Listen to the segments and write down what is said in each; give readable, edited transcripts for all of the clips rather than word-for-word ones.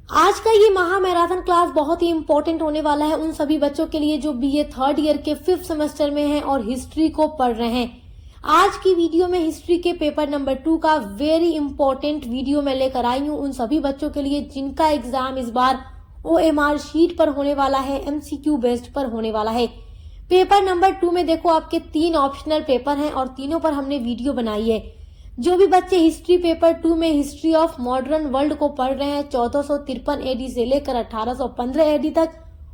आज का ये महा मैराथन क्लास बहुत ही इम्पोर्टेंट होने वाला है उन सभी बच्चों के लिए जो बीए थर्ड ईयर के 5th सेमेस्टर में हैं और हिस्ट्री को पढ़ रहे हैं। आज की वीडियो में हिस्ट्री के पेपर नंबर 2 का वेरी इंपॉर्टेंट वीडियो मैं लेकर आई हूँ उन सभी बच्चों के लिए जिनका एग्जाम इस बार OMR शीट पर होने वाला है, MCQ बेस्ड पर होने वाला है। पेपर नंबर 2 में देखो आपके 3 ऑप्शनल पेपर हैं और तीनों पर हमने वीडियो बनाई है। जो भी बच्चे हिस्ट्री पेपर 2 में हिस्ट्री ऑफ मॉडर्न वर्ल्ड को पढ़ रहे हैं 1453 एडी से लेकर 1815 एडी तक,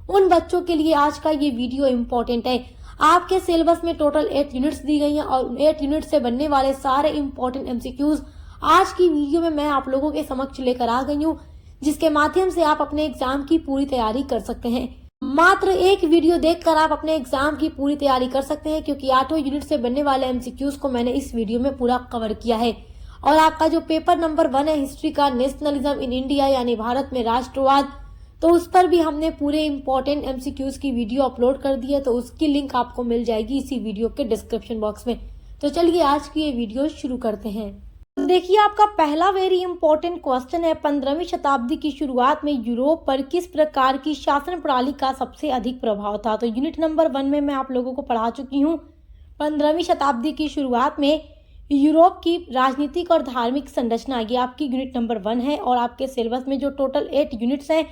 उन बच्चों के लिए आज का ये वीडियो इम्पोर्टेंट है। आपके सिलेबस में टोटल 8 यूनिट्स दी गई हैं और 8 यूनिट से बनने वाले सारे इम्पोर्टेंट MCQs आज की वीडियो में मैं आप लोगों के समक्ष लेकर आ गई हूँ, जिसके माध्यम से आप अपने एग्जाम की पूरी तैयारी कर सकते हैं। मात्र एक वीडियो देखकर आप अपने एग्जाम की पूरी तैयारी कर सकते हैं, क्योंकि 8 यूनिट से बनने वाले MCQs को मैंने इस वीडियो में पूरा कवर किया है। और आपका जो पेपर नंबर 1 है हिस्ट्री का, नेशनलिज्म इन इंडिया यानी भारत में राष्ट्रवाद, तो उस पर भी हमने पूरे इंपॉर्टेंट MCQs की वीडियो अपलोड कर दी है, तो उसकी लिंक आपको मिल जाएगी इसी वीडियो के डिस्क्रिप्शन बॉक्स में। तो चलिए आज की ये वीडियो शुरू करते हैं। देखिए आपका पहला वेरी इंपॉर्टेंट क्वेश्चन है, 15वीं शताब्दी की शुरुआत में यूरोप पर किस प्रकार की शासन प्रणाली का सबसे अधिक प्रभाव था। तो यूनिट नंबर 1 में मैं आप लोगों को पढ़ा चुकी हूँ। 15वीं शताब्दी की शुरुआत में यूरोप की राजनीतिक और धार्मिक संरचना, ये आपकी यूनिट नंबर 1 है। और आपके सिलेबस में जो टोटल 8 यूनिट्स हैं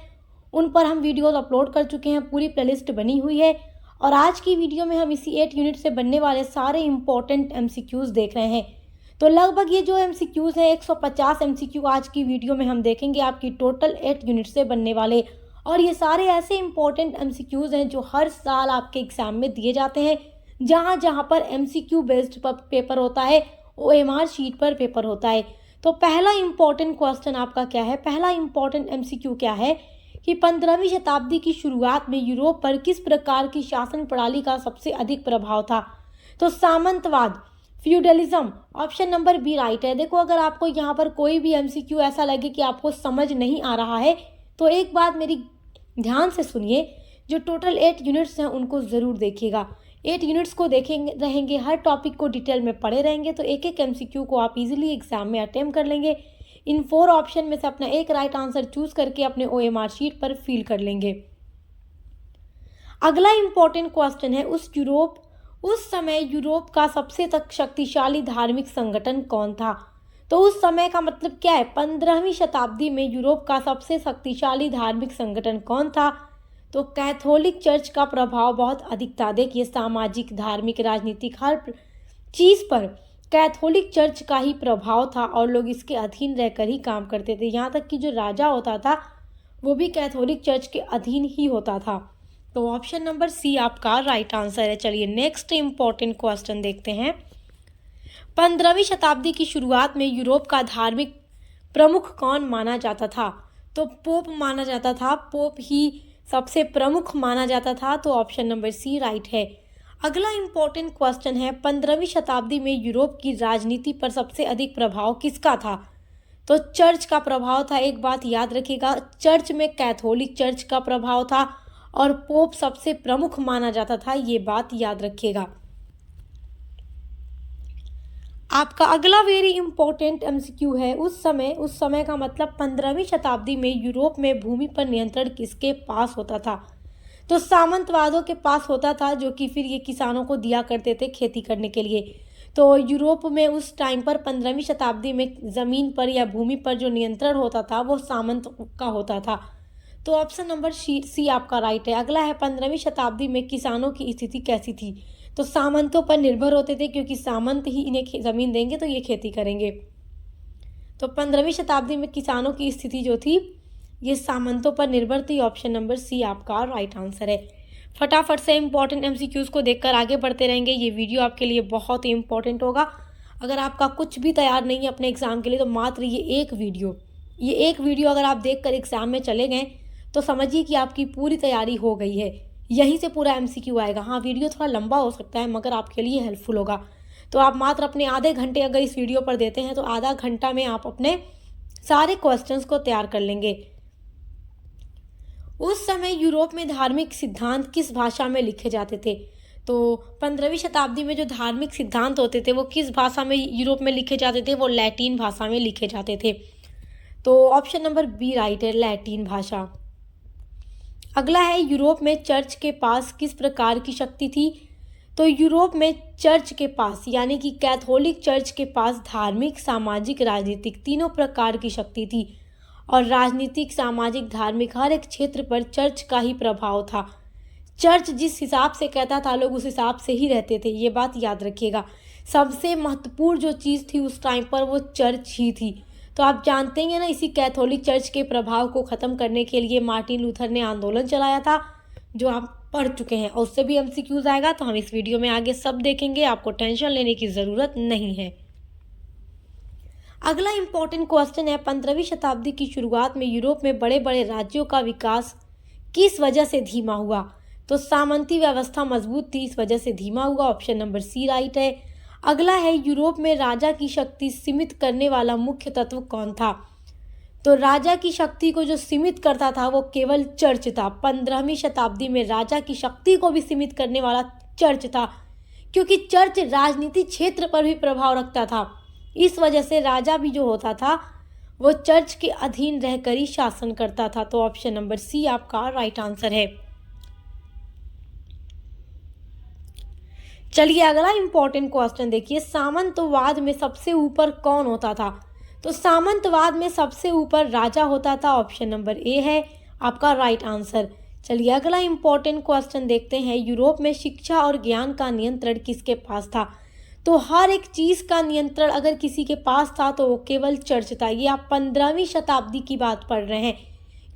उन पर हम वीडियोज अपलोड कर चुके हैं, पूरी प्लेलिस्ट बनी हुई है। और आज की वीडियो में हम इसी 8 यूनिट से बनने वाले सारे इंपॉर्टेंट MCQs देख रहे हैं। तो लगभग ये जो MCQs है 150 MCQ आज की वीडियो में हम देखेंगे, आपकी टोटल 8 यूनिट से बनने वाले। और ये सारे ऐसे इंपॉर्टेंट MCQs हैं जो हर साल आपके एग्जाम में दिए जाते हैं। जहाँ जहाँ पर MCQ बेस्ड पेपर होता है, OMR शीट पर पेपर होता है। तो पहला इंपॉर्टेंट क्वेश्चन आपका क्या है, पहला इंपॉर्टेंट MCQ क्या है कि 15वीं शताब्दी की शुरुआत में यूरोप पर किस प्रकार की शासन प्रणाली का सबसे अधिक प्रभाव था। तो सामंतवाद, feudalism, option number B right है। देखो अगर आपको यहाँ पर कोई भी MCQ ऐसा लगे कि आपको समझ नहीं आ रहा है तो एक बात मेरी ध्यान से सुनिए, जो टोटल 8 यूनिट्स हैं उनको ज़रूर देखिएगा। 8 यूनिट्स को देखेंगे रहेंगे, हर टॉपिक को डिटेल में पढ़े रहेंगे, तो एक एक MCQ को आप इजीली एग्जाम में अटेम्प्ट कर लेंगे। इन 4 ऑप्शन में से अपना एक राइट आंसर चूज करके अपने OMR शीट पर फिल कर लेंगे। अगला इंपॉर्टेंट क्वेश्चन है, उस समय यूरोप का सबसे तक शक्तिशाली धार्मिक संगठन कौन था। तो उस समय का मतलब क्या है, 15वीं शताब्दी में यूरोप का सबसे शक्तिशाली धार्मिक संगठन कौन था। तो कैथोलिक चर्च का प्रभाव बहुत अधिक था। देखिए सामाजिक, धार्मिक, राजनीतिक हर चीज़ पर कैथोलिक चर्च का ही प्रभाव था और लोग इसके अधीन रहकर ही काम करते थे। यहाँ तक कि जो राजा होता था वो भी कैथोलिक चर्च के अधीन ही होता था। तो ऑप्शन नंबर सी आपका राइट आंसर है। चलिए नेक्स्ट इंपॉर्टेंट क्वेश्चन देखते हैं। 15वीं शताब्दी की शुरुआत में यूरोप का धार्मिक प्रमुख कौन माना जाता था। तो पोप माना जाता था, पोप ही सबसे प्रमुख माना जाता था। तो ऑप्शन नंबर सी राइट है। अगला इंपॉर्टेंट क्वेश्चन है, 15वीं शताब्दी में यूरोप की राजनीति पर सबसे अधिक प्रभाव किसका था। तो चर्च का प्रभाव था। एक बात याद रखिएगा, चर्च में कैथोलिक चर्च का प्रभाव था और पोप सबसे प्रमुख माना जाता था, ये बात याद रखिएगा। आपका अगला वेरी इंपॉर्टेंट MCQ है, उस समय का मतलब 15वीं शताब्दी में यूरोप में भूमि पर नियंत्रण किसके पास होता था। तो सामंतवादों के पास होता था, जो कि फिर ये किसानों को दिया करते थे खेती करने के लिए। तो यूरोप में उस टाइम पर 15वीं शताब्दी में ज़मीन पर या भूमि पर जो नियंत्रण होता था वो सामंत का होता था। तो ऑप्शन नंबर सी आपका राइट है। अगला है, 15वीं शताब्दी में किसानों की स्थिति कैसी थी। तो सामंतों पर निर्भर होते थे, क्योंकि सामंत ही इन्हें ज़मीन देंगे तो ये खेती करेंगे। तो 15वीं शताब्दी में किसानों की स्थिति जो थी ये सामंतों पर निर्भर थी। ऑप्शन नंबर सी आपका राइट आंसर है। फटाफट से इंपॉर्टेंट MCQs को देखकर आगे बढ़ते रहेंगे। ये वीडियो आपके लिए बहुत ही इंपॉर्टेंट होगा। अगर आपका कुछ भी तैयार नहीं है अपने एग्जाम के लिए तो मात्र ये एक वीडियो अगर आप देखकर एग्जाम में चले गए तो समझिए कि आपकी पूरी तैयारी हो गई है। यहीं से पूरा MCQ आएगा। हाँ, वीडियो थोड़ा लंबा हो सकता है मगर आपके लिए हेल्पफुल होगा। तो आप मात्र अपने आधे घंटे अगर इस वीडियो पर देते हैं तो आधा घंटा में आप अपने सारे क्वेश्चंस को तैयार कर लेंगे। उस समय यूरोप में धार्मिक सिद्धांत किस भाषा में लिखे जाते थे। तो 15वीं शताब्दी में जो धार्मिक सिद्धांत होते थे वो किस भाषा में यूरोप में लिखे जाते थे, वो लैटिन भाषा में लिखे जाते थे। तो ऑप्शन नंबर बी राइट है, लैटिन भाषा। अगला है, यूरोप में चर्च के पास किस प्रकार की शक्ति थी? तो यूरोप में चर्च के पास यानी कि कैथोलिक चर्च के पास धार्मिक, सामाजिक, राजनीतिक तीनों प्रकार की शक्ति थी और राजनीतिक, सामाजिक, धार्मिक हर एक क्षेत्र पर चर्च का ही प्रभाव था। चर्च जिस हिसाब से कहता था लोग उस हिसाब से ही रहते थे, ये बात याद रखिएगा। सबसे महत्वपूर्ण जो चीज़ थी उस टाइम पर वो चर्च ही थी। तो आप जानते हैं ना, इसी कैथोलिक चर्च के प्रभाव को ख़त्म करने के लिए मार्टिन लूथर ने आंदोलन चलाया था, जो आप पढ़ चुके हैं और उससे भी एमसीक्यूज आएगा। तो हम इस वीडियो में आगे सब देखेंगे, आपको टेंशन लेने की ज़रूरत नहीं है। अगला इंपॉर्टेंट क्वेश्चन है, 15वीं शताब्दी की शुरुआत में यूरोप में बड़े बड़े राज्यों का विकास किस वजह से धीमा हुआ? तो सामंती व्यवस्था मजबूत थी, इस वजह से धीमा हुआ। ऑप्शन नंबर सी राइट है। अगला है, यूरोप में राजा की शक्ति सीमित करने वाला मुख्य तत्व कौन था? तो राजा की शक्ति को जो सीमित करता था वो केवल चर्च था। 15वीं शताब्दी में राजा की शक्ति को भी सीमित करने वाला चर्च था, क्योंकि चर्च राजनीतिक क्षेत्र पर भी प्रभाव रखता था। इस वजह से राजा भी जो होता था वो चर्च के अधीन रहकर ही शासन करता था। तो ऑप्शन नंबर सी आपका राइट आंसर है। चलिए अगला इंपॉर्टेंट क्वेश्चन देखिए, सामंतवाद में सबसे ऊपर कौन होता था? तो सामंतवाद में सबसे ऊपर राजा होता था। ऑप्शन नंबर ए है आपका राइट आंसर। चलिए अगला इंपॉर्टेंट क्वेश्चन देखते हैं, यूरोप में शिक्षा और ज्ञान का नियंत्रण किसके पास था? तो हर एक चीज़ का नियंत्रण अगर किसी के पास था तो वो केवल चर्च था। ये आप 15वीं शताब्दी की बात पढ़ रहे हैं,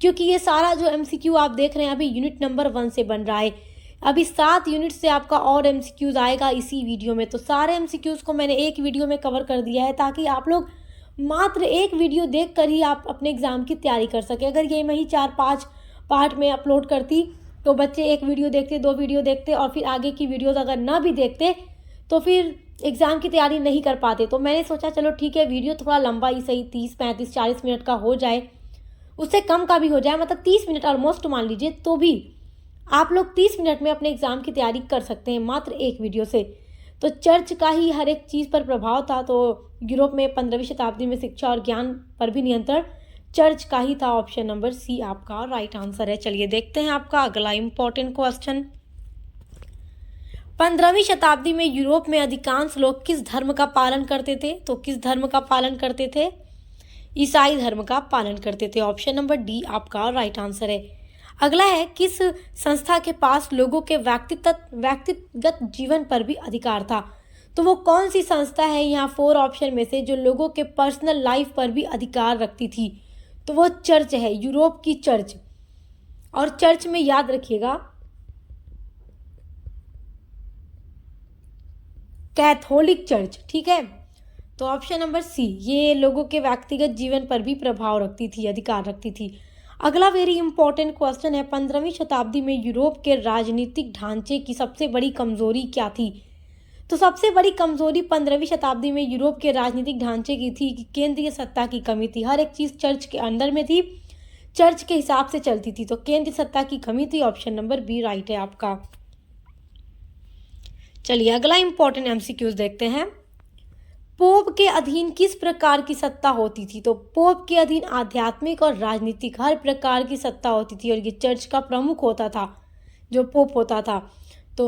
क्योंकि ये सारा जो एमसीक्यू आप देख रहे हैं अभी यूनिट नंबर 1 से बन रहा है। अभी 7 यूनिट से आपका और एमसीक्यूज आएगा इसी वीडियो में। तो सारे एमसीक्यूज को मैंने एक वीडियो में कवर कर दिया है, ताकि आप लोग मात्र एक वीडियो देखकर ही आप अपने एग्ज़ाम की तैयारी कर सकें। अगर ये मैं ही 4-5 पार्ट में अपलोड करती तो बच्चे एक वीडियो देखते, 2 वीडियो देखते और फिर आगे की वीडियोज़ अगर ना भी देखते तो फिर एग्ज़ाम की तैयारी नहीं कर पाते। तो मैंने सोचा चलो ठीक है, वीडियो थोड़ा लंबा ही सही, 30, 35, 40 मिनट का हो जाए, उससे कम का भी हो जाए, मतलब 30 मिनट ऑलमोस्ट मान लीजिए, तो भी आप लोग 30 मिनट में अपने एग्ज़ाम की तैयारी कर सकते हैं मात्र एक वीडियो से। तो चर्च का ही हर एक चीज़ पर प्रभाव था। तो यूरोप में 15वीं शताब्दी में शिक्षा और ज्ञान पर भी नियंत्रण चर्च का ही था। ऑप्शन नंबर सी आपका राइट आंसर है। चलिए देखते हैं आपका अगला इंपॉर्टेंट क्वेश्चन, 15वीं शताब्दी में यूरोप में अधिकांश लोग किस धर्म का पालन करते थे? तो किस धर्म का पालन करते थे? ईसाई धर्म का पालन करते थे। ऑप्शन नंबर डी आपका राइट आंसर है। अगला है, किस संस्था के पास लोगों के व्यक्तिगत जीवन पर भी अधिकार था? तो वो कौन सी संस्था है यहाँ 4 ऑप्शन में से जो लोगों के पर्सनल लाइफ पर भी अधिकार रखती थी? तो वो चर्च है, यूरोप की चर्च। और चर्च में याद रखिएगा कैथोलिक चर्च, ठीक है। तो ऑप्शन नंबर सी, ये लोगों के व्यक्तिगत जीवन पर भी प्रभाव रखती थी, अधिकार रखती थी। अगला वेरी इंपॉर्टेंट क्वेश्चन है, 15वीं शताब्दी में यूरोप के राजनीतिक ढांचे की सबसे बड़ी कमजोरी क्या थी? तो सबसे बड़ी कमजोरी 15वीं शताब्दी में यूरोप के राजनीतिक ढांचे की थी कि केंद्रीय सत्ता की कमी थी। हर एक चीज़ चर्च के अंदर में थी, चर्च के हिसाब से चलती थी, तो केंद्रीय सत्ता की कमी थी। ऑप्शन नंबर बी राइट है आपका। चलिए अगला इंपॉर्टेंट एमसीक्यूज देखते हैं, पोप के अधीन किस प्रकार की सत्ता होती थी? तो पोप के अधीन आध्यात्मिक और राजनीतिक हर प्रकार की सत्ता होती थी और ये चर्च का प्रमुख होता था, जो पोप होता था। तो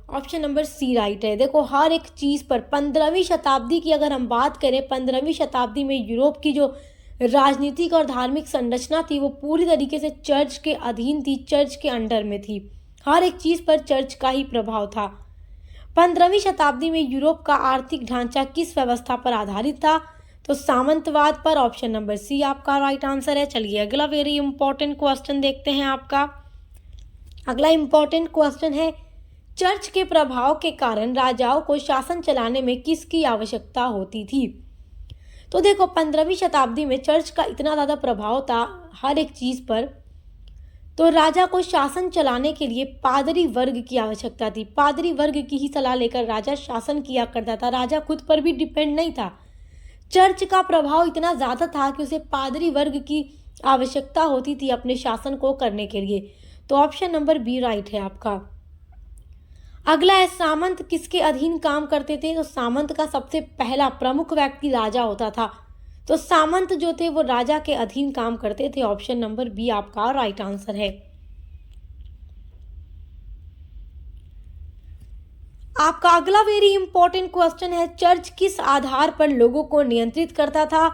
ऑप्शन नंबर सी राइट है। देखो हर एक चीज़ पर 15वीं शताब्दी की अगर हम बात करें, 15वीं शताब्दी में यूरोप की जो राजनीतिक और धार्मिक संरचना थी वो पूरी तरीके से चर्च के अधीन थी, चर्च के अंडर में थी। हर एक चीज़ पर चर्च का ही प्रभाव था। 15वीं शताब्दी में यूरोप का आर्थिक ढांचा किस व्यवस्था पर आधारित था? तो सामंतवाद पर। ऑप्शन नंबर सी आपका राइट आंसर है। चलिए अगला वेरी इंपॉर्टेंट क्वेश्चन देखते हैं आपका। अगला इंपॉर्टेंट क्वेश्चन है, चर्च के प्रभाव के कारण राजाओं को शासन चलाने में किसकी आवश्यकता होती थी? तो देखो 15वीं शताब्दी में चर्च का इतना ज़्यादा प्रभाव था हर एक चीज़ पर, तो राजा को शासन चलाने के लिए पादरी वर्ग की आवश्यकता थी। पादरी वर्ग की ही सलाह लेकर राजा शासन किया करता था, राजा खुद पर भी डिपेंड नहीं था। चर्च का प्रभाव इतना ज़्यादा था कि उसे पादरी वर्ग की आवश्यकता होती थी अपने शासन को करने के लिए। तो ऑप्शन नंबर बी राइट है आपका। अगला है, सामंत किसके अधीन काम करते थे? तो सामंत का सबसे पहला प्रमुख व्यक्ति राजा होता था। तो सामंत जो थे वो राजा के अधीन काम करते थे। ऑप्शन नंबर बी आपका राइट आंसर है। आपका अगला वेरी इंपॉर्टेंट क्वेश्चन है, चर्च किस आधार पर लोगों को नियंत्रित करता था?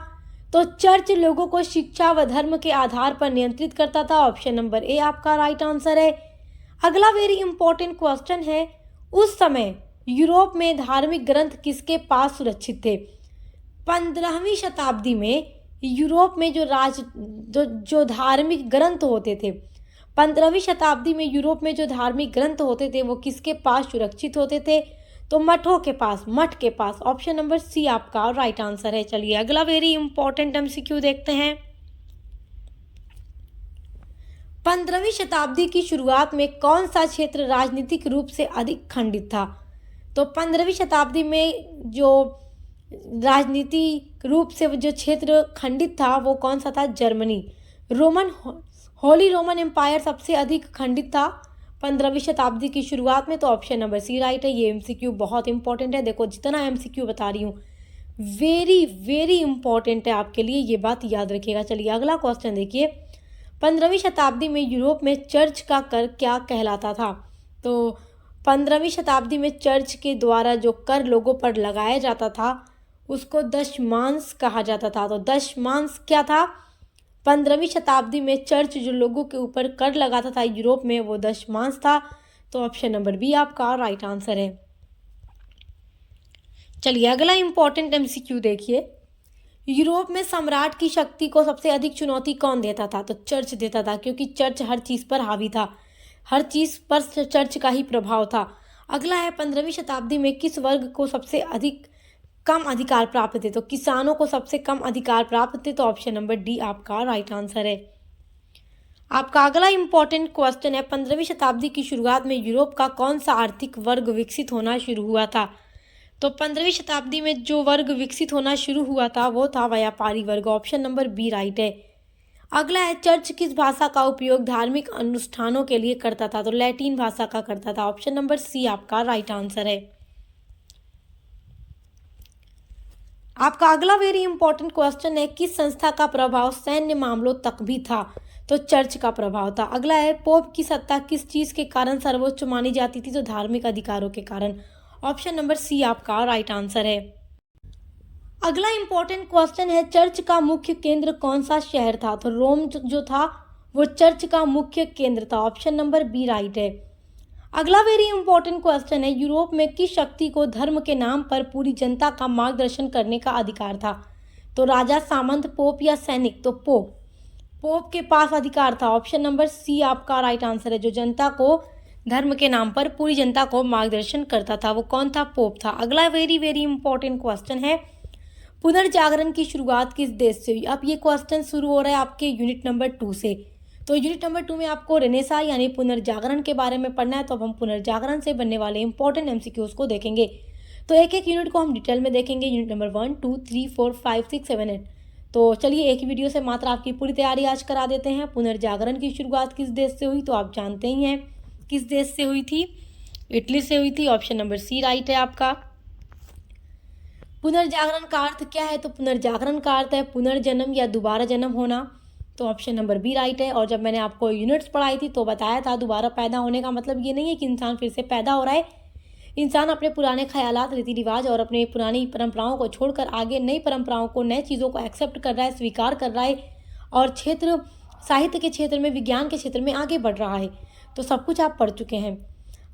तो चर्च लोगों को शिक्षा व धर्म के आधार पर नियंत्रित करता था। ऑप्शन नंबर ए आपका राइट आंसर है। अगला वेरी इंपॉर्टेंट क्वेश्चन है, उस समय यूरोप में धार्मिक ग्रंथ किसके पास सुरक्षित थे? 15वीं शताब्दी में यूरोप में जो धार्मिक ग्रंथ होते थे, 15वीं शताब्दी में यूरोप में जो धार्मिक ग्रंथ होते थे वो किसके पास सुरक्षित होते थे? तो मठ के पास। ऑप्शन नंबर सी आपका राइट आंसर है। चलिए अगला वेरी इंपॉर्टेंट एमसीक्यू देखते हैं। 15वीं शताब्दी की शुरुआत में कौन सा क्षेत्र राजनीतिक रूप से अधिक खंडित था? तो 15वीं शताब्दी में जो राजनीतिक रूप से जो क्षेत्र खंडित था वो कौन सा था? जर्मनी। होली रोमन एम्पायर सबसे अधिक खंडित था 15वीं शताब्दी की शुरुआत में। तो ऑप्शन नंबर सी राइट है। ये एमसीक्यू बहुत इंपॉर्टेंट है। देखो जितना एमसीक्यू बता रही हूँ वेरी वेरी इंपॉर्टेंट है आपके लिए, ये बात याद रखिएगा। चलिए अगला क्वेश्चन देखिए, 15वीं शताब्दी में यूरोप में चर्च का कर क्या कहलाता था? तो 15वीं शताब्दी में चर्च के द्वारा जो कर लोगों पर लगाया जाता था उसको दशमांश कहा जाता था। तो दशमांश क्या था? 15वीं शताब्दी में चर्च जो लोगों के ऊपर कर लगाता था यूरोप में वो दशमांश था। तो ऑप्शन नंबर बी आपका राइट आंसर है। चलिए अगला इंपॉर्टेंट एमसीक्यू देखिए, यूरोप में सम्राट की शक्ति को सबसे अधिक चुनौती कौन देता था? तो चर्च देता था, क्योंकि चर्च हर चीज़ पर हावी था, हर चीज़ पर चर्च का ही प्रभाव था। अगला है 15वीं शताब्दी में किस वर्ग को सबसे अधिक कम अधिकार प्राप्त थे? तो किसानों को सबसे कम अधिकार प्राप्त थे। तो ऑप्शन नंबर डी आपका राइट आंसर है। आपका अगला इंपॉर्टेंट क्वेश्चन है, 15वीं शताब्दी की शुरुआत में यूरोप का कौन सा आर्थिक वर्ग विकसित होना शुरू हुआ था? तो 15वीं शताब्दी में जो वर्ग विकसित होना शुरू हुआ था वो था व्यापारी वर्ग। ऑप्शन नंबर बी राइट है। अगला है, चर्च किस भाषा का उपयोग धार्मिक अनुष्ठानों के लिए करता था? तो लैटिन भाषा का करता था। ऑप्शन नंबर सी आपका राइट आंसर है। आपका अगला वेरी इंपॉर्टेंट क्वेश्चन है, किस संस्था का प्रभाव सैन्य मामलों तक भी था? तो चर्च का प्रभाव था। अगला है, पोप की सत्ता किस चीज के कारण सर्वोच्च मानी जाती थी? तो धार्मिक अधिकारों के कारण। ऑप्शन नंबर सी आपका राइट आंसर है। अगला इंपॉर्टेंट क्वेश्चन है, चर्च का मुख्य केंद्र कौन सा शहर था? तो रोम जो था वो चर्च का मुख्य केंद्र था। ऑप्शन नंबर बी राइट है। अगला वेरी इंपॉर्टेंट क्वेश्चन है, यूरोप में किस शक्ति को धर्म के नाम पर पूरी जनता का मार्गदर्शन करने का अधिकार था? तो राजा, सामंत, पोप या सैनिक? तो पोप के पास अधिकार था। ऑप्शन नंबर सी आपका राइट आंसर है। जो जनता को धर्म के नाम पर पूरी जनता को मार्गदर्शन करता था वो कौन था? पोप था। अगला वेरी वेरी इंपॉर्टेंट क्वेश्चन है, पुनर्जागरण की शुरुआत किस देश से हुई? अब ये क्वेश्चन शुरू हो रहा है आपके यूनिट नंबर 2 से। तो यूनिट नंबर 2 में आपको रेनेसा यानी पुनर्जागरण के बारे में पढ़ना है। तो अब हम पुनर्जागरण से बनने वाले इंपॉर्टेंट एमसीक्यूज को देखेंगे। तो एक एक यूनिट को हम डिटेल में देखेंगे, यूनिट नंबर 1, 2, 3, 4, 5, 6, 7, 8। तो चलिए एक वीडियो से मात्र आपकी पूरी तैयारी आज करा देते हैं। पुनर्जागरण की शुरुआत किस देश से हुई? तो आप जानते ही हैं किस देश से हुई थी, इटली से हुई थी। ऑप्शन नंबर सी राइट है आपका। पुनर्जागरण का अर्थ क्या है? तो पुनर्जागरण का अर्थ है पुनर्जन्म या दोबारा जन्म होना। तो ऑप्शन नंबर बी राइट है। और जब मैंने आपको यूनिट्स पढ़ाई थी तो बताया था दोबारा पैदा होने का मतलब ये नहीं है कि इंसान फिर से पैदा हो रहा है। इंसान अपने पुराने ख्यालात, रीति रिवाज और अपने पुरानी परंपराओं को छोड़कर आगे नई परंपराओं को, नए चीज़ों को एक्सेप्ट कर रहा है, स्वीकार कर रहा है और साहित्य के क्षेत्र में, विज्ञान के क्षेत्र में आगे बढ़ रहा है। तो सब कुछ आप पढ़ चुके हैं।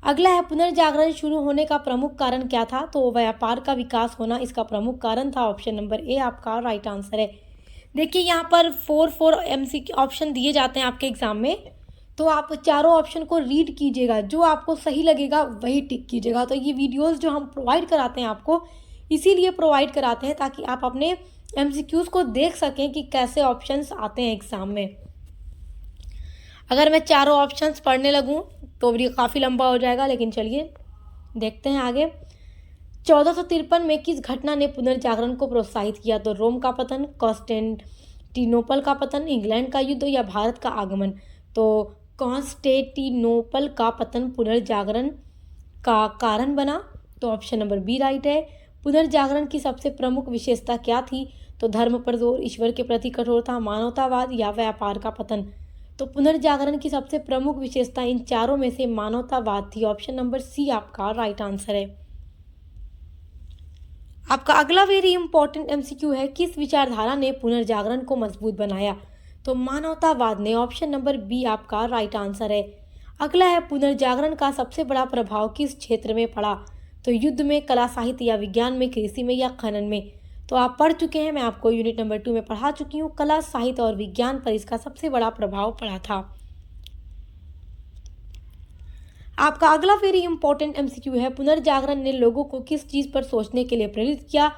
अगला है, पुनर्जागरण शुरू होने का प्रमुख कारण क्या था? तो व्यापार का विकास होना इसका प्रमुख कारण था। ऑप्शन नंबर ए आपका राइट आंसर है। देखिए यहाँ पर 4 एमसीक्यू ऑप्शन दिए जाते हैं आपके एग्जाम में, तो आप चारों ऑप्शन को रीड कीजिएगा, जो आपको सही लगेगा वही टिक कीजिएगा। तो ये वीडियोस जो हम प्रोवाइड कराते हैं आपको इसीलिए प्रोवाइड कराते हैं ताकि आप अपने एमसीक्यूज को देख सकें कि कैसे ऑप्शंस आते हैं एग्जाम में। अगर मैं चारों ऑप्शंस पढ़ने लगूँ तो वीडियो काफ़ी लंबा हो जाएगा, लेकिन चलिए देखते हैं आगे। 1453 में किस घटना ने पुनर्जागरण को प्रोत्साहित किया? तो रोम का पतन, कॉन्स्टेंटिनोपल का पतन, इंग्लैंड का युद्ध या भारत का आगमन? तो कॉन्स्टेंटिनोपल का पतन पुनर्जागरण का कारण बना। तो ऑप्शन नंबर बी राइट है। पुनर्जागरण की सबसे प्रमुख विशेषता क्या थी? तो धर्म पर जोर, ईश्वर के प्रति कठोरता, मानवतावाद या व्यापार का पतन। तो पुनर्जागरण की सबसे प्रमुख विशेषता इन चारों में से मानवतावाद थी। ऑप्शन नंबर सी आपका राइट आंसर है। आपका अगला वेरी इंपॉर्टेंट एमसीक्यू है, किस विचारधारा ने पुनर्जागरण को मजबूत बनाया? तो मानवतावाद ने। ऑप्शन नंबर बी आपका राइट आंसर है। अगला है, पुनर्जागरण का सबसे बड़ा प्रभाव किस क्षेत्र में पड़ा? तो युद्ध में, कला साहित्य या विज्ञान में, कृषि में या खनन में? तो आप पढ़ चुके हैं, मैं आपको यूनिट नंबर 2 में पढ़ा चुकी हूँ। कला साहित्य और विज्ञान पर इसका सबसे बड़ा प्रभाव पड़ा था। आपका अगला वेरी इंपॉर्टेंट एमसीक्यू है, पुनर्जागरण ने लोगों को किस चीज पर सोचने के लिए प्रेरित किया?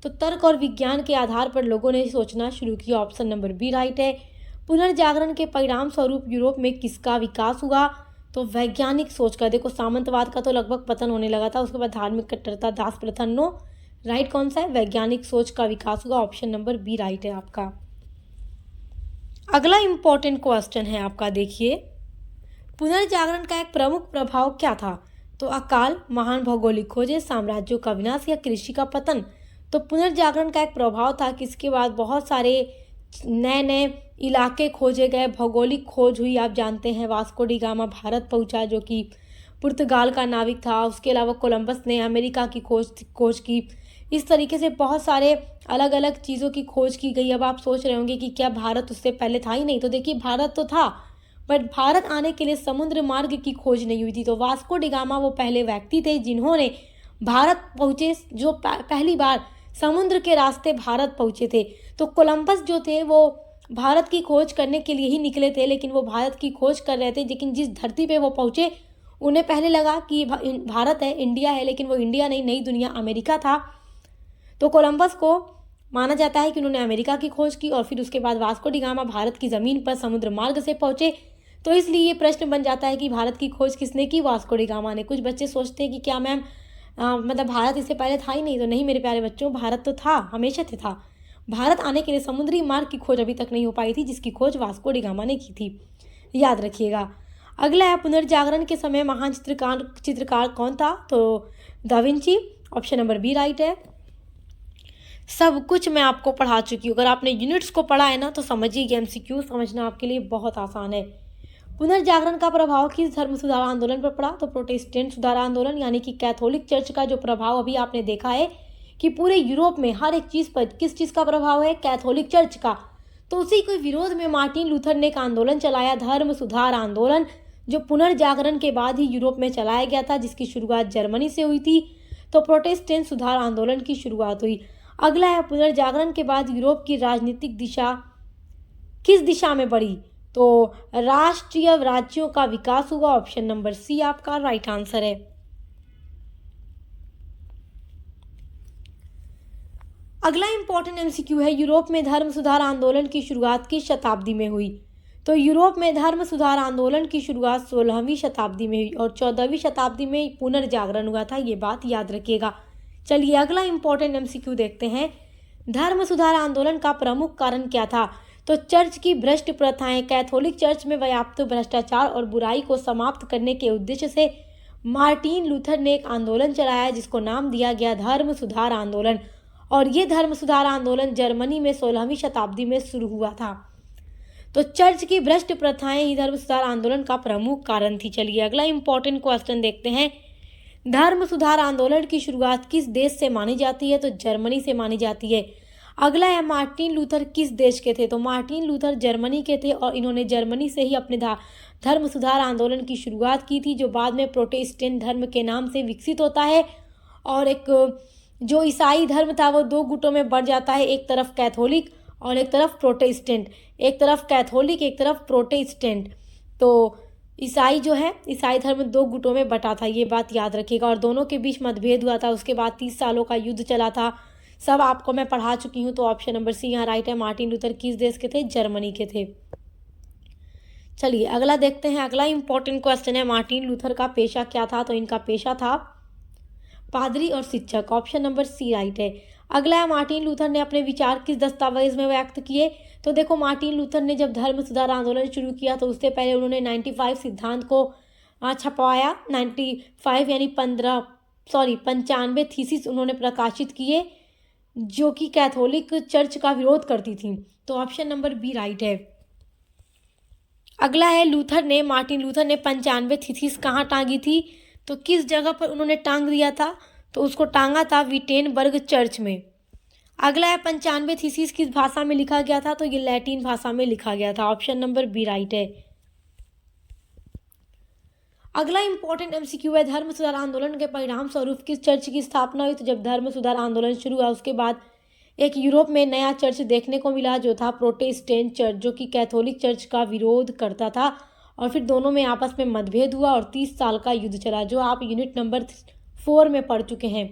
तो तर्क और विज्ञान के आधार पर लोगों ने सोचना शुरू किया। ऑप्शन नंबर बी राइट है। पुनर्जागरण के परिणाम स्वरूप यूरोप में किसका विकास हुआ? तो वैज्ञानिक सोच का। देखो, सामंतवाद का तो लगभग पतन होने लगा था, उसके बाद धार्मिक कट्टरता, दास प्रथा। नो, राइट कौन सा है? वैज्ञानिक सोच का विकास हुआ। ऑप्शन नंबर बी राइट है आपका। अगला इंपॉर्टेंट क्वेश्चन है आपका, देखिए, पुनर्जागरण का एक प्रमुख प्रभाव क्या था? तो अकाल, महान भौगोलिक खोजें, साम्राज्यों का विनाश या कृषि का पतन? तो पुनर्जागरण का एक प्रभाव था कि इसके बाद बहुत सारे नए नए इलाके खोजे गए, भौगोलिक खोज हुई। आप जानते हैं वास्को डी गामा भारत पहुंचा, जो कि पुर्तगाल का नाविक था। उसके अलावा कोलंबस ने अमेरिका की खोज की। इस तरीके से बहुत सारे अलग अलग चीज़ों की खोज की गई। अब आप सोच रहे होंगे कि क्या भारत उससे पहले था ही नहीं? तो देखिए, भारत तो था, बट भारत आने के लिए समुद्र मार्ग की खोज नहीं हुई थी। तो वास्को डी गामा वो पहले व्यक्ति थे जिन्होंने भारत पहुंचे, जो पहली बार समुद्र के रास्ते भारत पहुंचे थे। तो कोलंबस जो थे वो भारत की खोज करने के लिए ही निकले थे, लेकिन वो भारत की खोज कर रहे थे, लेकिन जिस धरती पे वो पहुंचे उन्हें पहले लगा कि भारत है, इंडिया है, लेकिन वो इंडिया नहीं, नई दुनिया अमेरिका था। तो कोलंबस को माना जाता है कि उन्होंने अमेरिका की खोज की और फिर उसके बाद वास्को डी गामा भारत की ज़मीन पर समुद्र मार्ग से पहुंचे। तो इसलिए ये प्रश्न बन जाता है कि भारत की खोज किसने की? वास्को डी गामा ने। कुछ बच्चे सोचते हैं कि क्या मैम मतलब भारत इससे पहले था ही नहीं? तो नहीं मेरे प्यारे बच्चों, भारत तो था, हमेशा से था। भारत आने के लिए समुद्री मार्ग की खोज अभी तक नहीं हो पाई थी, जिसकी खोज वास्को डी गामा ने की थी, याद रखिएगा। अगला है, पुनर्जागरण के समय महान चित्रकार कौन था? तो Da Vinci. Option number B right है। सब कुछ मैं आपको पढ़ा चुकी हूँ। अगर आपने यूनिट्स को पढ़ा है ना तो समझिए कि एमसीक्यू समझना आपके लिए बहुत आसान है। पुनर्जागरण का प्रभाव किस धर्म सुधार आंदोलन पर पड़ा? तो प्रोटेस्टेंट सुधार आंदोलन, यानी कि कैथोलिक चर्च का जो प्रभाव अभी आपने देखा है कि पूरे यूरोप में हर एक चीज़ पर किस चीज़ का प्रभाव है? कैथोलिक चर्च का। तो उसी के विरोध में मार्टिन लूथर ने एक आंदोलन चलाया, धर्म सुधार आंदोलन, जो पुनर्जागरण के बाद ही यूरोप में चलाया गया था, जिसकी शुरुआत जर्मनी से हुई थी। तो प्रोटेस्टेंट सुधार आंदोलन की शुरुआत हुई। अगला है, पुनर्जागरण के बाद यूरोप की राजनीतिक दिशा किस दिशा में बढ़ी? तो राष्ट्रीय राज्यों का विकास हुआ। ऑप्शन नंबर सी आपका राइट आंसर है। अगला इंपॉर्टेंट एमसीक्यू है, यूरोप में धर्म सुधार आंदोलन की शुरुआत किस शताब्दी में हुई? तो यूरोप में धर्म सुधार आंदोलन की शुरुआत 16वीं शताब्दी में हुई और 14वीं शताब्दी में पुनर्जागरण हुआ था। ये बात याद रखिएगा। चलिए अगला इंपॉर्टेंट एमसीक्यू देखते हैं, धर्म सुधार आंदोलन का प्रमुख कारण क्या था? तो चर्च की भ्रष्ट प्रथाएं, कैथोलिक चर्च में व्याप्त भ्रष्टाचार और बुराई को समाप्त करने के उद्देश्य से मार्टिन लूथर ने एक आंदोलन चलाया, जिसको नाम दिया गया धर्म सुधार आंदोलन। और ये धर्म सुधार आंदोलन जर्मनी में 16वीं शताब्दी में शुरू हुआ था। तो चर्च की भ्रष्ट प्रथाएं ही धर्म सुधार आंदोलन का प्रमुख कारण थी। चलिए अगला इंपॉर्टेंट क्वेश्चन देखते हैं, धर्म सुधार आंदोलन की शुरुआत किस देश से मानी जाती है? तो जर्मनी से मानी जाती है। अगला है, मार्टिन लूथर किस देश के थे? तो मार्टिन लूथर जर्मनी के थे और इन्होंने जर्मनी से ही अपने धर्म सुधार आंदोलन की शुरुआत की थी, जो बाद में प्रोटेस्टेंट धर्म के नाम से विकसित होता है। और एक जो ईसाई धर्म था वो दो गुटों में बढ़ जाता है, एक तरफ कैथोलिक और एक तरफ प्रोटेस्टेंट। एक तरफ कैथोलिक, एक तरफ प्रोटेस्टेंट। तो ईसाई जो है, ईसाई धर्म दो गुटों में बटा था, ये बात याद रखिएगा। और दोनों के बीच मतभेद हुआ था, उसके बाद 30 सालों का युद्ध चला था। सब आपको मैं पढ़ा चुकी हूँ। तो ऑप्शन नंबर सी यहाँ राइट है। मार्टिन लूथर किस देश के थे? जर्मनी के थे। चलिए अगला देखते हैं। अगला इंपॉर्टेंट क्वेश्चन है, मार्टिन लूथर का पेशा क्या था? तो इनका पेशा था पादरी और शिक्षक। ऑप्शन नंबर सी राइट है। अगला है, मार्टिन लूथर ने अपने विचार किस दस्तावेज में व्यक्त किए? तो देखो, मार्टिन लूथर ने जब धर्म सुधार आंदोलन शुरू किया तो उससे पहले उन्होंने 95 सिद्धांत को छपवाया। 95 यानी 95 थीसिस उन्होंने प्रकाशित किए। जो कि कैथोलिक चर्च का विरोध करती थी। तो ऑप्शन नंबर बी राइट है। अगला है मार्टिन लूथर ने 95 थीसिस कहाँ टांगी थी? तो किस जगह पर उन्होंने टांग दिया था? तो उसको टांगा था विटेनबर्ग चर्च में। अगला है 95 थीसिस किस भाषा में लिखा गया था? तो ये लैटिन भाषा में लिखा गया था। ऑप्शन नंबर बी राइट है। अगला इंपॉर्टेंट एमसीक्यू है, धर्म सुधार आंदोलन के परिणाम स्वरूप किस चर्च की स्थापना हुई? तो जब धर्म सुधार आंदोलन शुरू हुआ उसके बाद एक यूरोप में नया चर्च देखने को मिला जो था प्रोटेस्टेंट चर्च, जो कि कैथोलिक चर्च का विरोध करता था और फिर दोनों में आपस में मतभेद हुआ और 30 साल का युद्ध चला, जो आप यूनिट नंबर 4 में पढ़ चुके हैं।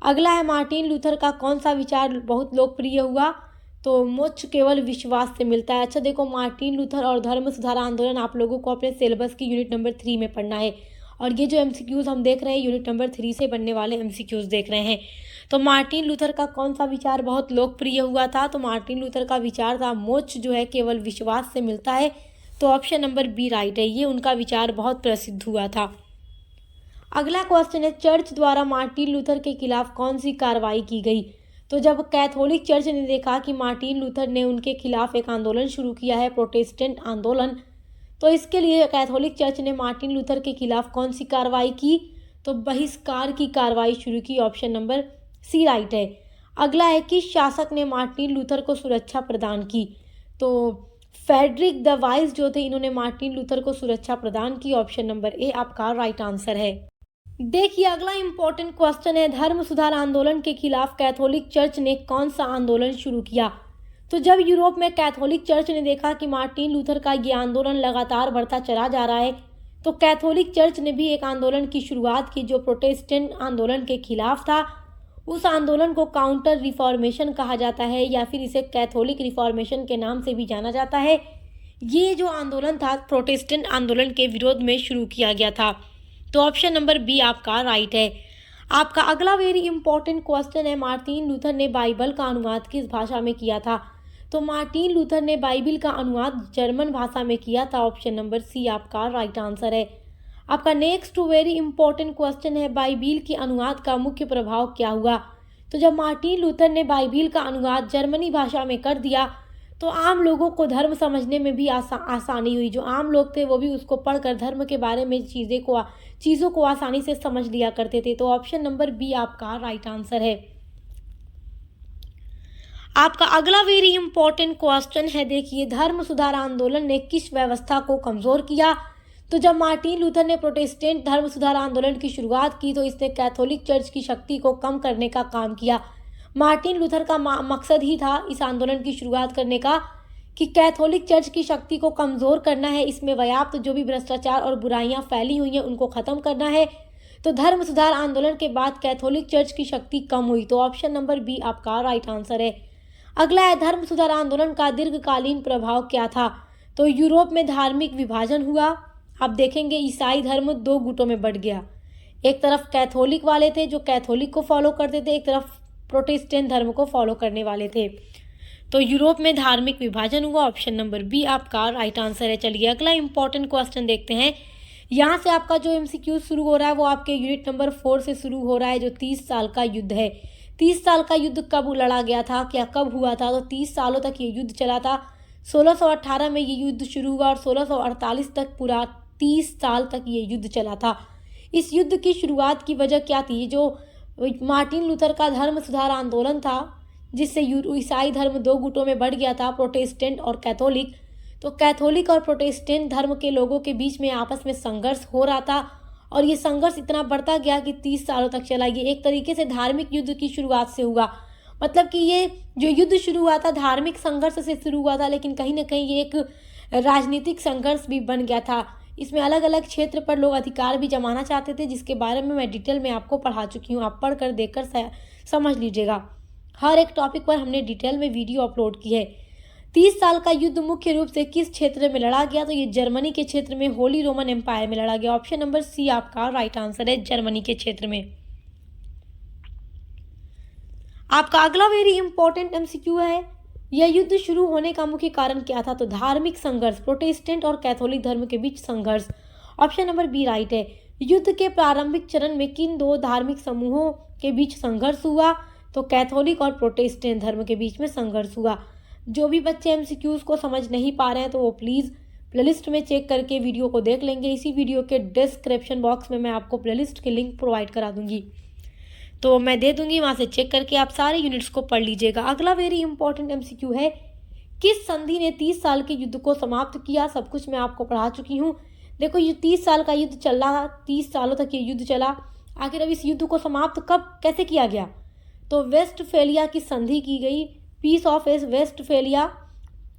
अगला है मार्टिन लूथर का कौन सा विचार बहुत लोकप्रिय हुआ? तो मोक्ष केवल विश्वास से मिलता है। अच्छा देखो, मार्टिन लूथर और धर्म सुधार आंदोलन आप लोगों को अपने सिलेबस की यूनिट नंबर 3 में पढ़ना है और ये जो एमसीक्यूज हम देख रहे हैं यूनिट नंबर 3 से बनने वाले एमसीक्यूज देख रहे हैं। तो मार्टिन लूथर का कौन सा विचार बहुत लोकप्रिय हुआ था? तो मार्टिन लूथर का विचार था मोक्ष जो है केवल विश्वास से मिलता है। तो ऑप्शन नंबर बी राइट है, ये उनका विचार बहुत प्रसिद्ध हुआ था। अगला क्वेश्चन है, चर्च द्वारा मार्टिन लूथर के खिलाफ कौन सी कार्रवाई की गई? तो जब कैथोलिक चर्च ने देखा कि मार्टिन लूथर ने उनके खिलाफ एक आंदोलन शुरू किया है, प्रोटेस्टेंट आंदोलन, तो इसके लिए कैथोलिक चर्च ने मार्टिन लूथर के खिलाफ कौन सी कार्रवाई की? तो बहिष्कार की कार्रवाई शुरू की। ऑप्शन नंबर सी राइट है। अगला है, किस शासक ने मार्टिन लूथर को सुरक्षा प्रदान की? तो फेडरिक द वाइस जो थे, इन्होंने मार्टिन लूथर को सुरक्षा प्रदान की। ऑप्शन नंबर ए आपका राइट आंसर है। देखिए अगला इंपॉर्टेंट क्वेश्चन है, धर्म सुधार आंदोलन के खिलाफ कैथोलिक चर्च ने कौन सा आंदोलन शुरू किया? तो जब यूरोप में कैथोलिक चर्च ने देखा कि मार्टिन लूथर का ये आंदोलन लगातार बढ़ता चला जा रहा है, तो कैथोलिक चर्च ने भी एक आंदोलन की शुरुआत की जो प्रोटेस्टेंट आंदोलन के खिलाफ था। उस आंदोलन को काउंटर रिफॉर्मेशन कहा जाता है या फिर इसे कैथोलिक रिफॉर्मेशन के नाम से भी जाना जाता है। ये जो आंदोलन था प्रोटेस्टेंट आंदोलन के विरोध में शुरू किया गया था। तो ऑप्शन नंबर बी आपका राइट है। आपका अगला वेरी इंपॉर्टेंट क्वेश्चन है, मार्टिन लूथर ने बाइबल का अनुवाद किस भाषा में किया था? तो मार्टिन लूथर ने बाइबल का अनुवाद जर्मन भाषा में किया था। ऑप्शन नंबर सी आपका राइट आंसर है। आपका नेक्स्ट वेरी इंपॉर्टेंट क्वेश्चन है, बाइबल के अनुवाद का मुख्य प्रभाव क्या हुआ? तो जब मार्टिन लूथर ने बाइबल का अनुवाद जर्मनी भाषा में कर दिया तो आम लोगों को धर्म समझने में भी आसानी हुई। जो आम लोग थे वो भी उसको पढ़कर धर्म के बारे में चीज़ों को आसानी से समझ लिया करते थे। तो ऑप्शन नंबर बी आपका राइट आंसर है। आपका अगला वेरी इंपॉर्टेंट क्वेश्चन है, देखिए धर्म सुधार आंदोलन ने किस व्यवस्था को कमजोर किया? तो जब मार्टिन लूथर ने प्रोटेस्टेंट धर्म सुधार आंदोलन की शुरुआत की तो इसने कैथोलिक चर्च की शक्ति को कम करने का काम किया। मार्टिन लूथर का मकसद ही था इस आंदोलन की शुरुआत करने का कि कैथोलिक चर्च की शक्ति को कमज़ोर करना है, इसमें व्याप्त जो भी भ्रष्टाचार और बुराइयां फैली हुई हैं उनको ख़त्म करना है। तो धर्म सुधार आंदोलन के बाद कैथोलिक चर्च की शक्ति कम हुई। तो ऑप्शन नंबर बी आपका राइट आंसर है। अगला है, धर्म सुधार आंदोलन का दीर्घकालीन प्रभाव क्या था? तो यूरोप में धार्मिक विभाजन हुआ। आप देखेंगे ईसाई धर्म 2 गुटों में बढ़ गया। एक तरफ कैथोलिक वाले थे जो कैथोलिक को फॉलो करते थे, एक तरफ प्रोटेस्टेंट धर्म को फॉलो करने वाले थे। तो यूरोप में धार्मिक विभाजन हुआ। ऑप्शन नंबर बी आपका राइट आंसर है। चलिए अगला इंपॉर्टेंट क्वेश्चन देखते हैं। यहाँ से आपका जो एमसीक्यू शुरू हो रहा है वो आपके यूनिट नंबर 4 से शुरू हो रहा है, जो 30 साल का युद्ध है। 30 साल का युद्ध कब लड़ा गया था, क्या कब हुआ था? तो 30 सालों तक ये युद्ध चला था। 1618 में ये युद्ध शुरू हुआ और 1648 तक पूरा 30 साल तक ये युद्ध चला था। इस युद्ध की शुरुआत की वजह क्या थी? जो मार्टिन लूथर का धर्म सुधार आंदोलन था जिससे ईसाई धर्म 2 गुटों में बढ़ गया था, प्रोटेस्टेंट और कैथोलिक। तो कैथोलिक और प्रोटेस्टेंट धर्म के लोगों के बीच में आपस में संघर्ष हो रहा था और ये संघर्ष इतना बढ़ता गया कि 30 सालों तक चला। ये एक तरीके से धार्मिक युद्ध की शुरुआत से हुआ। मतलब कि ये जो युद्ध शुरू हुआ था धार्मिक संघर्ष से शुरू हुआ था, लेकिन कहीं ना कहीं ये एक राजनीतिक संघर्ष भी बन गया था। इसमें अलग अलग क्षेत्र पर लोग अधिकार भी जमाना चाहते थे, जिसके बारे में मैं डिटेल में आपको पढ़ा चुकी हूँ। आप पढ़कर देखकर समझ लीजिएगा। हर एक टॉपिक पर हमने डिटेल में वीडियो अपलोड की है। 30 साल का युद्ध मुख्य रूप से किस क्षेत्र में लड़ा गया? तो ये जर्मनी के क्षेत्र में, होली रोमन एम्पायर में लड़ा गया। ऑप्शन नंबर सी आपका राइट आंसर है, जर्मनी के क्षेत्र में। आपका अगला वेरी इंपॉर्टेंट एमसीक्यू है, यह युद्ध शुरू होने का मुख्य कारण क्या था? तो धार्मिक संघर्ष, प्रोटेस्टेंट और कैथोलिक धर्म के बीच संघर्ष। ऑप्शन नंबर बी राइट है। युद्ध के प्रारंभिक चरण में किन 2 धार्मिक समूहों के बीच संघर्ष हुआ? तो कैथोलिक और प्रोटेस्टेंट धर्म के बीच में संघर्ष हुआ। जो भी बच्चे एमसीक्यूज को समझ नहीं पा रहे हैं तो वो प्लीज़ प्लेलिस्ट में चेक करके वीडियो को देख लेंगे। इसी वीडियो के डिस्क्रिप्शन बॉक्स में मैं आपको प्लेलिस्ट की लिंक प्रोवाइड करा दूंगी, तो मैं दे दूंगी, वहाँ से चेक करके आप सारे यूनिट्स को पढ़ लीजिएगा। अगला वेरी इंपॉर्टेंट एमसीक्यू है, किस संधि ने 30 साल के युद्ध को समाप्त किया? सब कुछ मैं आपको पढ़ा चुकी हूँ। देखो, ये 30 साल का युद्ध चल रहा, 30 सालों तक ये युद्ध चला। आखिर अब इस युद्ध को समाप्त कब कैसे किया गया? तो वेस्टफेलिया की संधि की गई, पीस ऑफ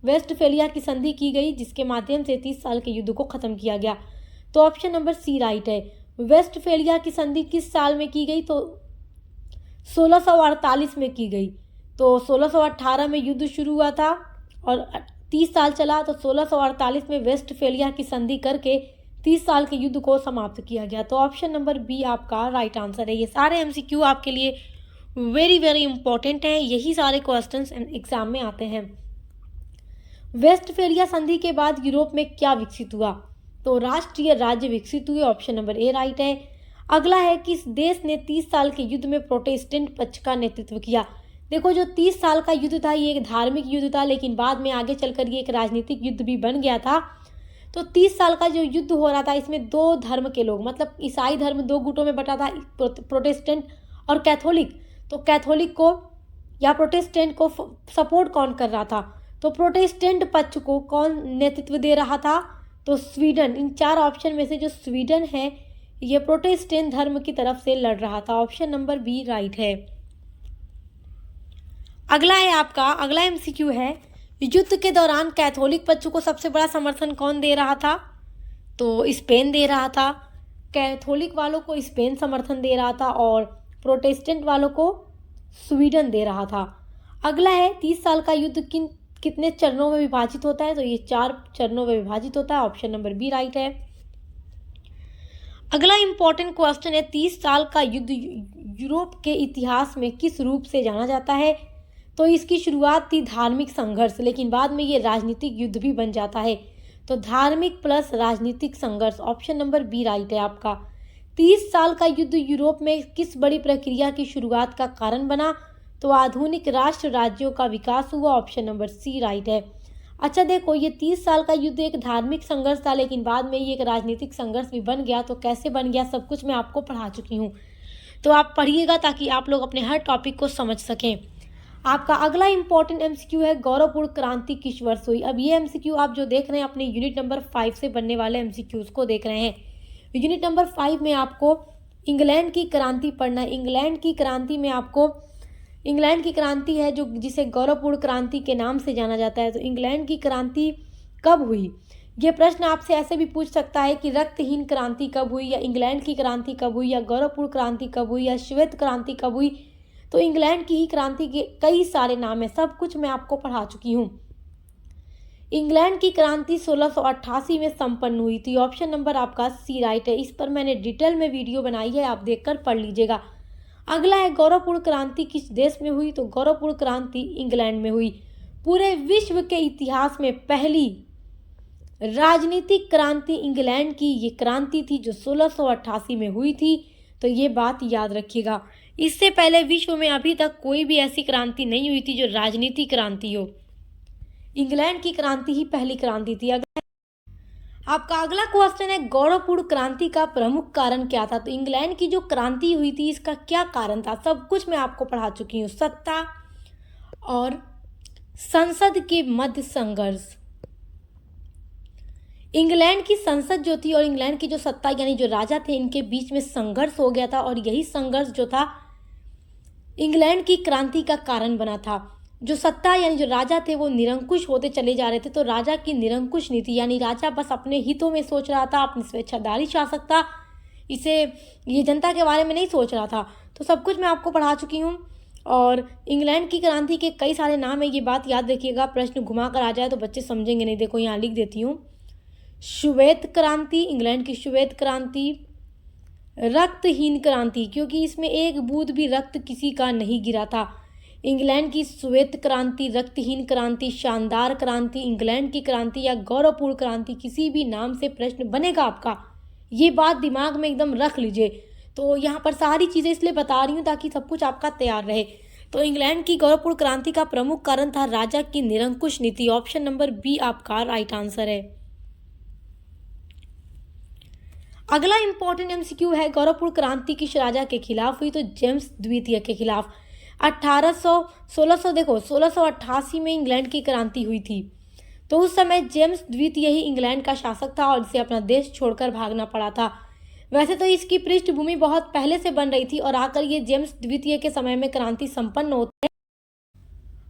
वेस्टफेलिया की संधि की गई, जिसके माध्यम से 30 साल के युद्ध को खत्म किया गया। तो ऑप्शन नंबर सी राइट है। वेस्टफेलिया की संधि किस साल में की गई? तो 1648 में की गई। तो 1618 में युद्ध शुरू हुआ था और 30 साल चला, तो 1648 में वेस्टफेलिया की संधि करके 30 साल के युद्ध को समाप्त किया गया। तो ऑप्शन नंबर बी आपका राइट आंसर है। ये सारे एमसीक्यू आपके लिए वेरी वेरी इंपॉर्टेंट हैं, यही सारे क्वेश्चंस एग्जाम में आते हैं। वेस्टफेलिया संधि के बाद यूरोप में क्या विकसित हुआ? तो राष्ट्रीय राज्य विकसित हुए, ऑप्शन नंबर ए राइट है। अगला है, किस देश ने 30 साल के युद्ध में प्रोटेस्टेंट पक्ष का नेतृत्व किया? देखो, जो 30 साल का युद्ध था ये एक धार्मिक युद्ध था, लेकिन बाद में आगे चलकर ये एक राजनीतिक युद्ध भी बन गया था। तो 30 साल का जो युद्ध हो रहा था, इसमें दो धर्म के लोग, मतलब ईसाई धर्म दो गुटों में बटा था, प्रोटेस्टेंट और कैथोलिक। तो कैथोलिक को या प्रोटेस्टेंट को सपोर्ट कौन कर रहा था? तो प्रोटेस्टेंट पक्ष को कौन नेतृत्व दे रहा था? तो स्वीडन। इन चार ऑप्शन में से जो स्वीडन है ये प्रोटेस्टेंट धर्म की तरफ से लड़ रहा था। ऑप्शन नंबर बी राइट है। अगला है आपका, अगला एमसीक्यू है, युद्ध के दौरान कैथोलिक पक्ष को सबसे बड़ा समर्थन कौन दे रहा था? तो स्पेन दे रहा था। कैथोलिक वालों को स्पेन समर्थन दे रहा था और प्रोटेस्टेंट वालों को स्वीडन दे रहा था। अगला है, 30 साल का युद्ध कितने चरणों में विभाजित होता है? तो ये 4 चरणों में विभाजित होता है। ऑप्शन नंबर बी राइट है। अगला इंपॉर्टेंट क्वेश्चन है, 30 साल का युद्ध यूरोप के इतिहास में किस रूप से जाना जाता है? तो इसकी शुरुआत थी धार्मिक संघर्ष, लेकिन बाद में ये राजनीतिक युद्ध भी बन जाता है। तो धार्मिक प्लस राजनीतिक संघर्ष, ऑप्शन नंबर बी राइट है आपका। 30 साल का युद्ध यूरोप में किस बड़ी प्रक्रिया की शुरुआत का कारण बना? तो आधुनिक राष्ट्र राज्यों का विकास हुआ, ऑप्शन नंबर सी राइट है। अच्छा देखो, ये 30 साल का युद्ध एक धार्मिक संघर्ष था, लेकिन बाद में ये एक राजनीतिक संघर्ष भी बन गया। तो कैसे बन गया सब कुछ मैं आपको पढ़ा चुकी हूँ, तो आप पढ़िएगा ताकि आप लोग अपने हर टॉपिक को समझ सकें। आपका अगला इंपॉर्टेंट एमसीक्यू है, गौरवपूर्ण क्रांति किस वर्ष हुई? अब ये एमसीक्यू आप जो देख रहे हैं अपने यूनिट नंबर 5 से बनने वाले एमसीक्यूज को देख रहे हैं। यूनिट नंबर 5 में आपको इंग्लैंड की क्रांति पढ़ना है। इंग्लैंड की क्रांति में आपको, इंग्लैंड की क्रांति है जो जिसे गौरवपूर्ण क्रांति के नाम से जाना जाता है। तो इंग्लैंड की क्रांति कब हुई? ये प्रश्न आपसे ऐसे भी पूछ सकता है कि रक्तहीन क्रांति कब हुई, या इंग्लैंड की क्रांति कब हुई, या गौरवपूर्ण क्रांति कब हुई, या श्वेत क्रांति कब हुई? तो इंग्लैंड की ही क्रांति के कई सारे नाम है, सब कुछ मैं आपको पढ़ा चुकी हूँ। इंग्लैंड की क्रांति 1688 में संपन्न हुई थी। ऑप्शन नंबर आपका सी राइट है। इस पर मैंने डिटेल में वीडियो बनाई है, आप देखकर पढ़ लीजिएगा। अगला है, गौरवपूर्ण क्रांति किस देश में हुई? तो गौरवपूर्ण क्रांति इंग्लैंड में हुई। पूरे विश्व के इतिहास में पहली राजनीतिक क्रांति इंग्लैंड की ये क्रांति थी जो 1688 में हुई थी। तो ये बात याद रखिएगा। इससे पहले विश्व में अभी तक कोई भी ऐसी क्रांति नहीं हुई थी जो राजनीतिक क्रांति हो। इंग्लैंड की क्रांति ही पहली क्रांति थी। आपका अगला क्वेश्चन है, गौरवपूर्ण क्रांति का प्रमुख कारण क्या था? तो इंग्लैंड की जो क्रांति हुई थी इसका क्या कारण था? सब कुछ मैं आपको पढ़ा चुकी हूँ। सत्ता और संसद के मध्य संघर्ष। इंग्लैंड की संसद जो थी और इंग्लैंड की जो सत्ता यानी जो राजा थे, इनके बीच में संघर्ष हो गया था और यही संघर्ष जो था इंग्लैंड की क्रांति का कारण बना था। जो सत्ता यानी जो राजा थे वो निरंकुश होते चले जा रहे थे। तो राजा की निरंकुश नीति यानी राजा बस अपने हितों में सोच रहा था, अपनी स्वेच्छाधारी शासक था, इसे ये जनता के बारे में नहीं सोच रहा था। तो सब कुछ मैं आपको पढ़ा चुकी हूँ। और इंग्लैंड की क्रांति के कई सारे नाम है, ये बात याद रखिएगा। प्रश्न घुमा कर आ जाए तो बच्चे समझेंगे नहीं। देखो यहाँ लिख देती हूँ, श्वेत क्रांति, इंग्लैंड की श्वेत क्रांति, रक्तहीन क्रांति क्योंकि इसमें एक बूंद भी रक्त किसी का नहीं गिरा था। इंग्लैंड की श्वेत क्रांति, रक्तहीन क्रांति, शानदार क्रांति, इंग्लैंड की क्रांति या गौरवपूर्ण क्रांति, किसी भी नाम से प्रश्न बनेगा आपका, ये बात दिमाग में एकदम रख लीजिए। तो यहाँ पर सारी चीज़ें इसलिए बता रही हूँ ताकि सब कुछ आपका तैयार रहे। तो इंग्लैंड की गौरवपूर्ण क्रांति का प्रमुख कारण था राजा की निरंकुश नीति। ऑप्शन नंबर बी आपका राइट आंसर है। अगला इंपॉर्टेंट एमसीक्यू है, गौरवपूर्ण क्रांति किस राजा के खिलाफ हुई? तो जेम्स द्वितीय के खिलाफ। 1688 में इंग्लैंड की क्रांति हुई थी। तो उस समय जेम्स द्वितीय ही इंग्लैंड का शासक था और इसे अपना देश छोड़कर भागना पड़ा था। वैसे तो इसकी पृष्ठभूमि बहुत पहले से बन रही थी और आकर ये जेम्स द्वितीय के समय में क्रांति संपन्न होती है।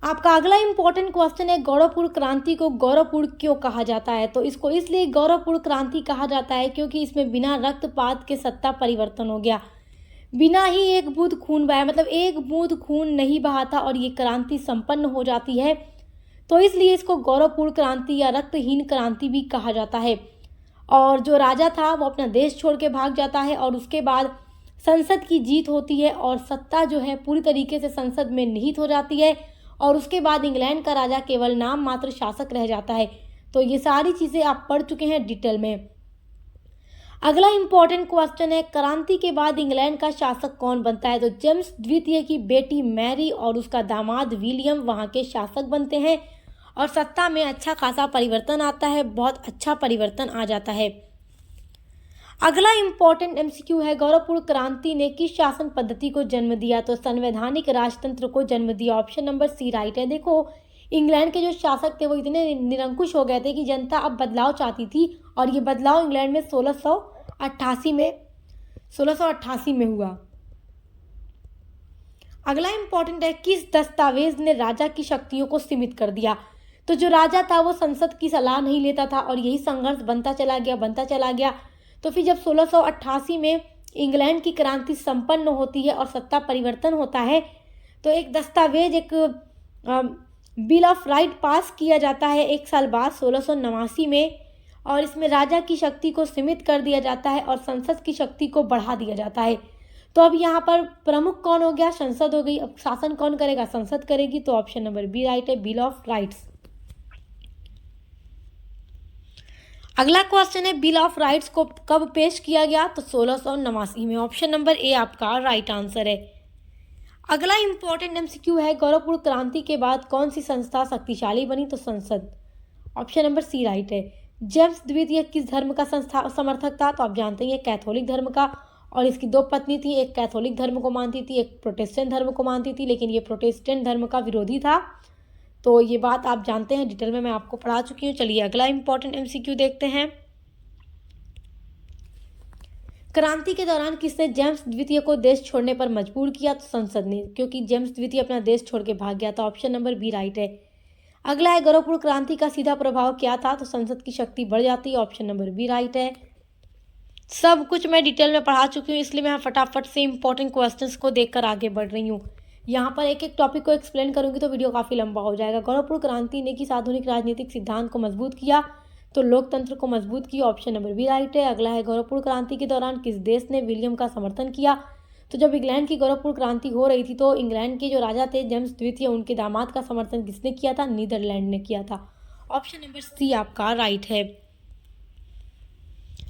आपका अगला इंपॉर्टेंट क्वेश्चन है, गौरवपूर्ण क्रांति को गौरवपूर्ण क्यों कहा जाता है? तो इसको इसलिए गौरवपूर्ण क्रांति कहा जाता है क्योंकि इसमें बिना रक्तपात के सत्ता परिवर्तन हो गया। बिना ही एक बूंद खून बहाया, मतलब एक बूंद खून नहीं बहा था और ये क्रांति संपन्न हो जाती है। तो इसलिए इसको गौरवपूर्ण क्रांति या रक्तहीन क्रांति भी कहा जाता है। और जो राजा था वो अपना देश छोड़ के भाग जाता है और उसके बाद संसद की जीत होती है और सत्ता जो है पूरी तरीके से संसद में निहित हो जाती है और उसके बाद इंग्लैंड का राजा केवल नाम मात्र शासक रह जाता है। तो ये सारी चीज़ें आप पढ़ चुके हैं डिटेल में। अगला इंपॉर्टेंट क्वेश्चन है, क्रांति के बाद इंग्लैंड का शासक कौन बनता है? तो जेम्स द्वितीय की बेटी मैरी और उसका दामाद विलियम वहाँ के शासक बनते हैं और सत्ता में अच्छा खासा परिवर्तन आता है, बहुत अच्छा परिवर्तन आ जाता है। अगला इंपॉर्टेंट एमसीक्यू है, गौरवपूर्ण क्रांति ने किस शासन पद्धति को जन्म दिया? तो संवैधानिक राजतंत्र को जन्म दिया। ऑप्शन नंबर सी राइट है। देखो, इंग्लैंड के जो शासक थे वो इतने निरंकुश हो गए थे कि जनता अब बदलाव चाहती थी और ये बदलाव इंग्लैंड में 1688 में हुआ। अगला इंपॉर्टेंट है, किस दस्तावेज ने राजा की शक्तियों को सीमित कर दिया? तो जो राजा था वो संसद की सलाह नहीं लेता था और यही संघर्ष बनता चला गया। तो फिर जब 1688 में इंग्लैंड की क्रांति संपन्न होती है और सत्ता परिवर्तन होता है तो एक दस्तावेज, एक बिल ऑफ राइट पास किया जाता है 1 साल बाद 1689 में और इसमें राजा की शक्ति को सीमित कर दिया जाता है और संसद की शक्ति को बढ़ा दिया जाता है। तो अब यहाँ पर प्रमुख कौन हो गया? संसद हो गई। अब शासन कौन करेगा? संसद करेगी। तो ऑप्शन नंबर बी राइट है, बिल ऑफ राइट्स। अगला क्वेश्चन है, बिल ऑफ राइट्स को कब पेश किया गया? तो 1689 में। ऑप्शन नंबर ए आपका राइट आंसर है। अगला इंपॉर्टेंट एमसीक्यू है, गौरवपूर्ण क्रांति के बाद कौन सी संस्था शक्तिशाली बनी? तो संसद। ऑप्शन नंबर सी राइट है। जेम्स द्वितीय किस धर्म का समर्थक था? तो आप जानते हैं कैथोलिक धर्म का, और इसकी 2 पत्नी थी, एक कैथोलिक धर्म को मानती थी, एक प्रोटेस्टेंट धर्म को मानती थी, लेकिन ये प्रोटेस्टेंट धर्म का विरोधी था। तो ये बात आप जानते हैं, डिटेल में मैं आपको पढ़ा चुकी हूँ। चलिए अगला इंपॉर्टेंट एमसीक्यू देखते हैं। क्रांति के दौरान किसने जेम्स द्वितीय को देश छोड़ने पर मजबूर किया? तो संसद ने, क्योंकि जेम्स द्वितीय अपना देश छोड़ के भाग गया था। ऑप्शन नंबर बी राइट है। अगला है, गौरवपूर्ण क्रांति का सीधा प्रभाव क्या था? तो संसद की शक्ति बढ़ जाती है। ऑप्शन नंबर बी राइट है। सब कुछ मैं डिटेल में पढ़ा चुकी हूँ, इसलिए मैं फटाफट से इंपॉर्टेंट क्वेश्चंस को देखकर आगे बढ़ रही हूँ। यहाँ पर एक एक टॉपिक को एक्सप्लेन करूंगी तो वीडियो काफ़ी लंबा हो जाएगा। गौरवपूर्ण क्रांति ने किस आधुनिक राजनीतिक सिद्धांत को मजबूत किया? तो लोकतंत्र को मजबूत किया। ऑप्शन नंबर बी राइट है। अगला है, गौरवपूर्ण क्रांति के दौरान किस देश ने विलियम का समर्थन किया? तो जब इंग्लैंड की गौरवपूर्ण क्रांति हो रही थी तो इंग्लैंड के जो राजा थे जेम्स द्वितीय, उनके दामाद का समर्थन किसने किया था? नीदरलैंड ने किया था। ऑप्शन नंबर सी आपका राइट है।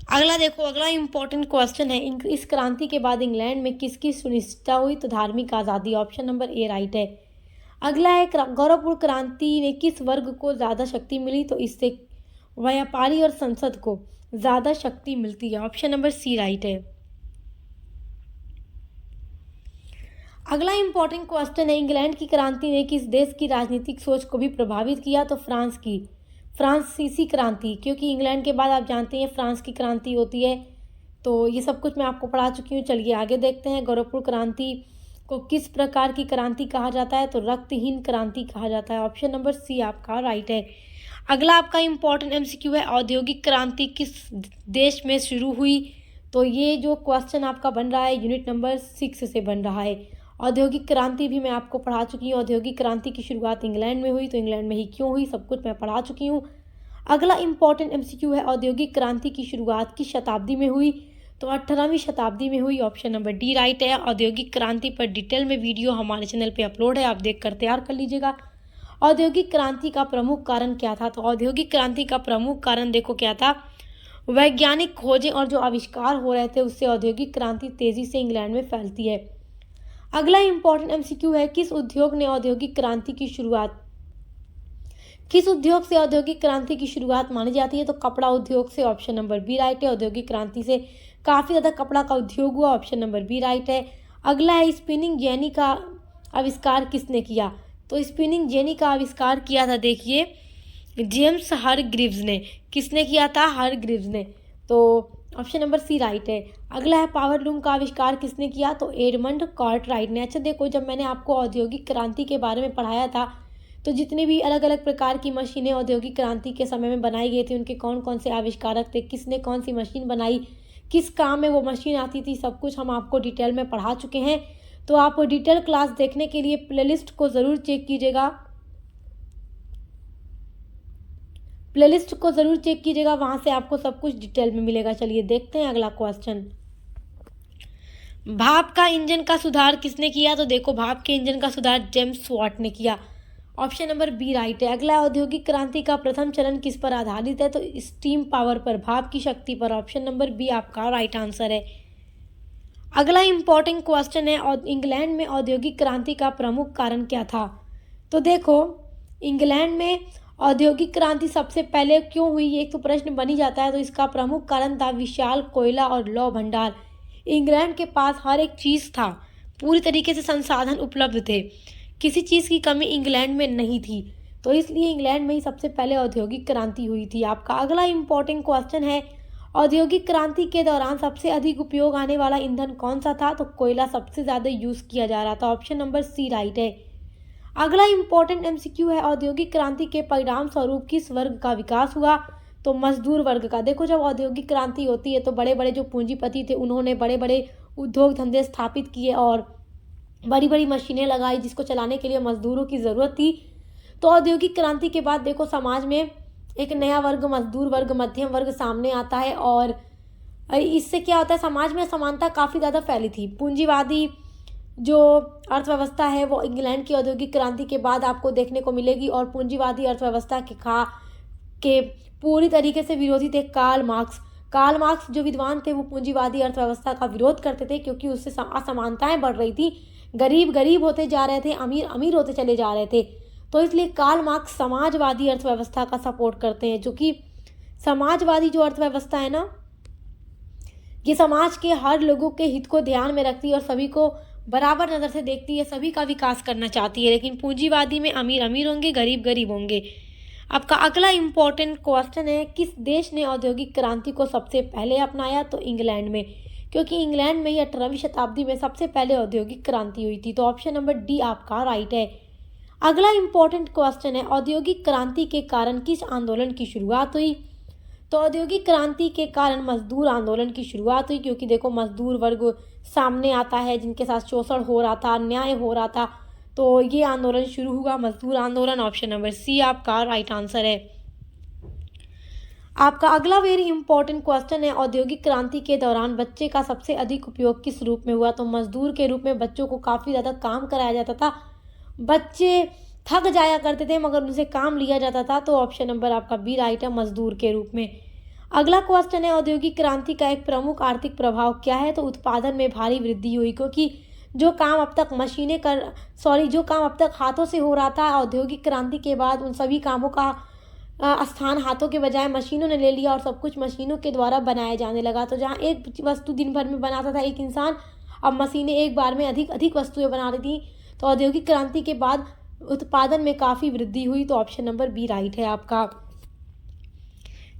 अगला देखो, अगला इंपॉर्टेंट क्वेश्चन है, इस क्रांति के बाद इंग्लैंड में किसकी सुनिश्चितता हुई? तो धार्मिक आज़ादी। ऑप्शन नंबर ए राइट है। अगला है, गौरवपूर्ण क्रांति में किस वर्ग को ज़्यादा शक्ति मिली? तो इससे व्यापारी और संसद को ज़्यादा शक्ति मिलती है। ऑप्शन नंबर सी राइट है। अगला इंपॉर्टेंट क्वेश्चन है, इंग्लैंड की क्रांति ने किस देश की राजनीतिक सोच को भी प्रभावित किया? तो फ्रांस की, फ्रांसीसी क्रांति, क्योंकि इंग्लैंड के बाद आप जानते हैं फ्रांस की क्रांति होती है। तो ये सब कुछ मैं आपको पढ़ा चुकी हूँ। चलिए आगे देखते हैं, गौरवपूर्ण क्रांति को किस प्रकार की क्रांति कहा जाता है? तो रक्तहीन क्रांति कहा जाता है। ऑप्शन नंबर सी आपका राइट है। अगला आपका इंपॉर्टेंट एमसीक्यू है, औद्योगिक क्रांति किस देश में शुरू हुई? तो ये जो क्वेश्चन आपका बन रहा है यूनिट नंबर 6 से बन रहा है। औद्योगिक क्रांति भी मैं आपको पढ़ा चुकी हूँ। औद्योगिक क्रांति की शुरुआत इंग्लैंड में हुई, तो इंग्लैंड में ही क्यों हुई, सब कुछ मैं पढ़ा चुकी हूँ। अगला इंपॉर्टेंट एमसीक्यू है, औद्योगिक क्रांति की शुरुआत किस शताब्दी में हुई? तो 18वीं शताब्दी में हुई। ऑप्शन नंबर डी राइट है। औद्योगिक क्रांति पर डिटेल में वीडियो हमारे चैनल पे अपलोड है, आप देख कर तैयार कर लीजिएगा। औद्योगिक क्रांति का प्रमुख कारण क्या था? तो औद्योगिक क्रांति का प्रमुख कारण देखो क्या था, वैज्ञानिक खोजें और जो आविष्कार हो रहे थे उससे औद्योगिक क्रांति तेजी से इंग्लैंड में फैलती है। अगला इंपॉर्टेंट एमसीक्यू है, किस उद्योग से औद्योगिक क्रांति की शुरुआत मानी जाती है? तो कपड़ा उद्योग से, ऑप्शन नंबर बी राइट है। औद्योगिक क्रांति से काफ़ी ज़्यादा कपड़ा का उद्योग हुआ, ऑप्शन नंबर बी राइट है। अगला है, स्पिनिंग जेनी का आविष्कार किसने किया? तो स्पिनिंग जेनी का आविष्कार किया था, देखिए, जेम्स हरग्रीव्स ने। किसने किया था? हरग्रीव्स ने। तो ऑप्शन नंबर सी राइट है। अगला है, पावर लूम का आविष्कार किसने किया? तो एडमंड कार्टराइट ने। अच्छा देखो, जब मैंने आपको औद्योगिक क्रांति के बारे में पढ़ाया था तो जितने भी अलग अलग प्रकार की मशीनें औद्योगिक क्रांति के समय में बनाई गई थी, उनके कौन कौन से आविष्कारक थे, किसने कौन सी मशीन बनाई, किस काम में वो मशीन आती थी, सब कुछ हम आपको डिटेल में पढ़ा चुके हैं। तो आप डिटेल क्लास देखने के लिए प्लेलिस्ट को ज़रूर चेक कीजिएगा, वहाँ से आपको सब कुछ डिटेल में मिलेगा। चलिए देखते हैं अगला क्वेश्चन। भाप का इंजन का सुधार किसने किया? तो देखो, भाप के इंजन का सुधार जेम्स वाट ने किया, ऑप्शन नंबर बी राइट है। अगला, औद्योगिक क्रांति का प्रथम चरण किस पर आधारित है? तो स्टीम पावर पर, भाप की शक्ति पर, ऑप्शन नंबर बी आपका राइट आंसर है। अगला इंपॉर्टेंट क्वेश्चन है, और इंग्लैंड में औद्योगिक क्रांति का प्रमुख कारण क्या था? तो देखो, इंग्लैंड में औद्योगिक क्रांति सबसे पहले क्यों हुई, एक तो प्रश्न बन ही जाता है। तो इसका प्रमुख कारण था विशाल कोयला और लौह भंडार। इंग्लैंड के पास हर एक चीज़ था, पूरी तरीके से संसाधन उपलब्ध थे, किसी चीज़ की कमी इंग्लैंड में नहीं थी। तो इसलिए इंग्लैंड में ही सबसे पहले औद्योगिक क्रांति हुई थी। आपका अगला इंपॉर्टेंट क्वेश्चन है, औद्योगिक क्रांति के दौरान सबसे अधिक उपयोग आने वाला ईंधन कौन सा था? तो कोयला सबसे ज़्यादा यूज़ किया जा रहा था, ऑप्शन नंबर सी राइट है। अगला इंपॉर्टेंट एमसीक्यू है, औद्योगिक क्रांति के परिणाम स्वरूप किस वर्ग का विकास हुआ? तो मजदूर वर्ग का। देखो, जब औद्योगिक क्रांति होती है तो बड़े बड़े जो पूंजीपति थे, उन्होंने बड़े बड़े उद्योग धंधे स्थापित किए और बड़ी बड़ी मशीनें लगाई, जिसको चलाने के लिए मजदूरों की ज़रूरत थी। तो औद्योगिक क्रांति के बाद देखो, समाज में एक नया वर्ग, मजदूर वर्ग, मध्यम वर्ग सामने आता है, और इससे क्या होता है, समाज में असमानता काफ़ी ज़्यादा फैली थी। पूंजीवादी जो अर्थव्यवस्था है वो इंग्लैंड की औद्योगिक क्रांति के बाद आपको देखने को मिलेगी, और पूंजीवादी अर्थव्यवस्था के पूरी तरीके से विरोधी थे कार्ल मार्क्स जो विद्वान थे, वो पूंजीवादी अर्थव्यवस्था का विरोध करते थे, क्योंकि उससे असमानताएं बढ़ रही थी, गरीब गरीब होते जा रहे थे, अमीर अमीर होते चले जा रहे थे। तो इसलिए कार्ल मार्क्स समाजवादी अर्थव्यवस्था का सपोर्ट करते हैं, जो कि समाजवादी जो अर्थव्यवस्था है ना, ये समाज के हर लोगों के हित को ध्यान में रखती है और सभी को बराबर नज़र से देखती है, सभी का विकास करना चाहती है। लेकिन पूंजीवादी में अमीर अमीर होंगे, गरीब गरीब होंगे। आपका अगला इंपॉर्टेंट क्वेश्चन है, किस देश ने औद्योगिक क्रांति को सबसे पहले अपनाया? तो इंग्लैंड में, क्योंकि इंग्लैंड में ही 18वीं शताब्दी में सबसे पहले औद्योगिक क्रांति हुई थी। तो ऑप्शन नंबर डी आपका राइट है। अगला इंपॉर्टेंट क्वेश्चन है, औद्योगिक क्रांति के कारण किस आंदोलन की शुरुआत हुई? तो औद्योगिक क्रांति के कारण मजदूर आंदोलन की शुरुआत हुई, क्योंकि देखो, मजदूर वर्ग सामने आता है, जिनके साथ शोषण हो रहा था, अन्याय हो रहा था, तो ये आंदोलन शुरू हुआ, मजदूर आंदोलन। ऑप्शन नंबर सी आपका राइट आंसर है। आपका अगला वेरी इंपॉर्टेंट क्वेश्चन है, औद्योगिक क्रांति के दौरान बच्चे का सबसे अधिक उपयोग किस रूप में हुआ? तो मजदूर के रूप में बच्चों को काफ़ी ज़्यादा काम कराया जाता था, बच्चे थक जाया करते थे मगर उनसे काम लिया जाता था। तो ऑप्शन नंबर आपका बी राइट है, मजदूर के रूप में। अगला क्वेश्चन है, औद्योगिक क्रांति का एक प्रमुख आर्थिक प्रभाव क्या है? तो उत्पादन में भारी वृद्धि हुई, क्योंकि जो काम अब तक हाथों से हो रहा था, औद्योगिक क्रांति के बाद उन सभी कामों का स्थान हाथों के बजाय मशीनों ने ले लिया और सब कुछ मशीनों के द्वारा बनाया जाने लगा। तो जहाँ एक वस्तु दिन भर में बनाता था एक इंसान, अब मशीनें एक बार में अधिक वस्तुएं बना रही थी। तो औद्योगिक क्रांति के बाद उत्पादन में काफ़ी वृद्धि हुई। तो ऑप्शन नंबर बी राइट है आपका।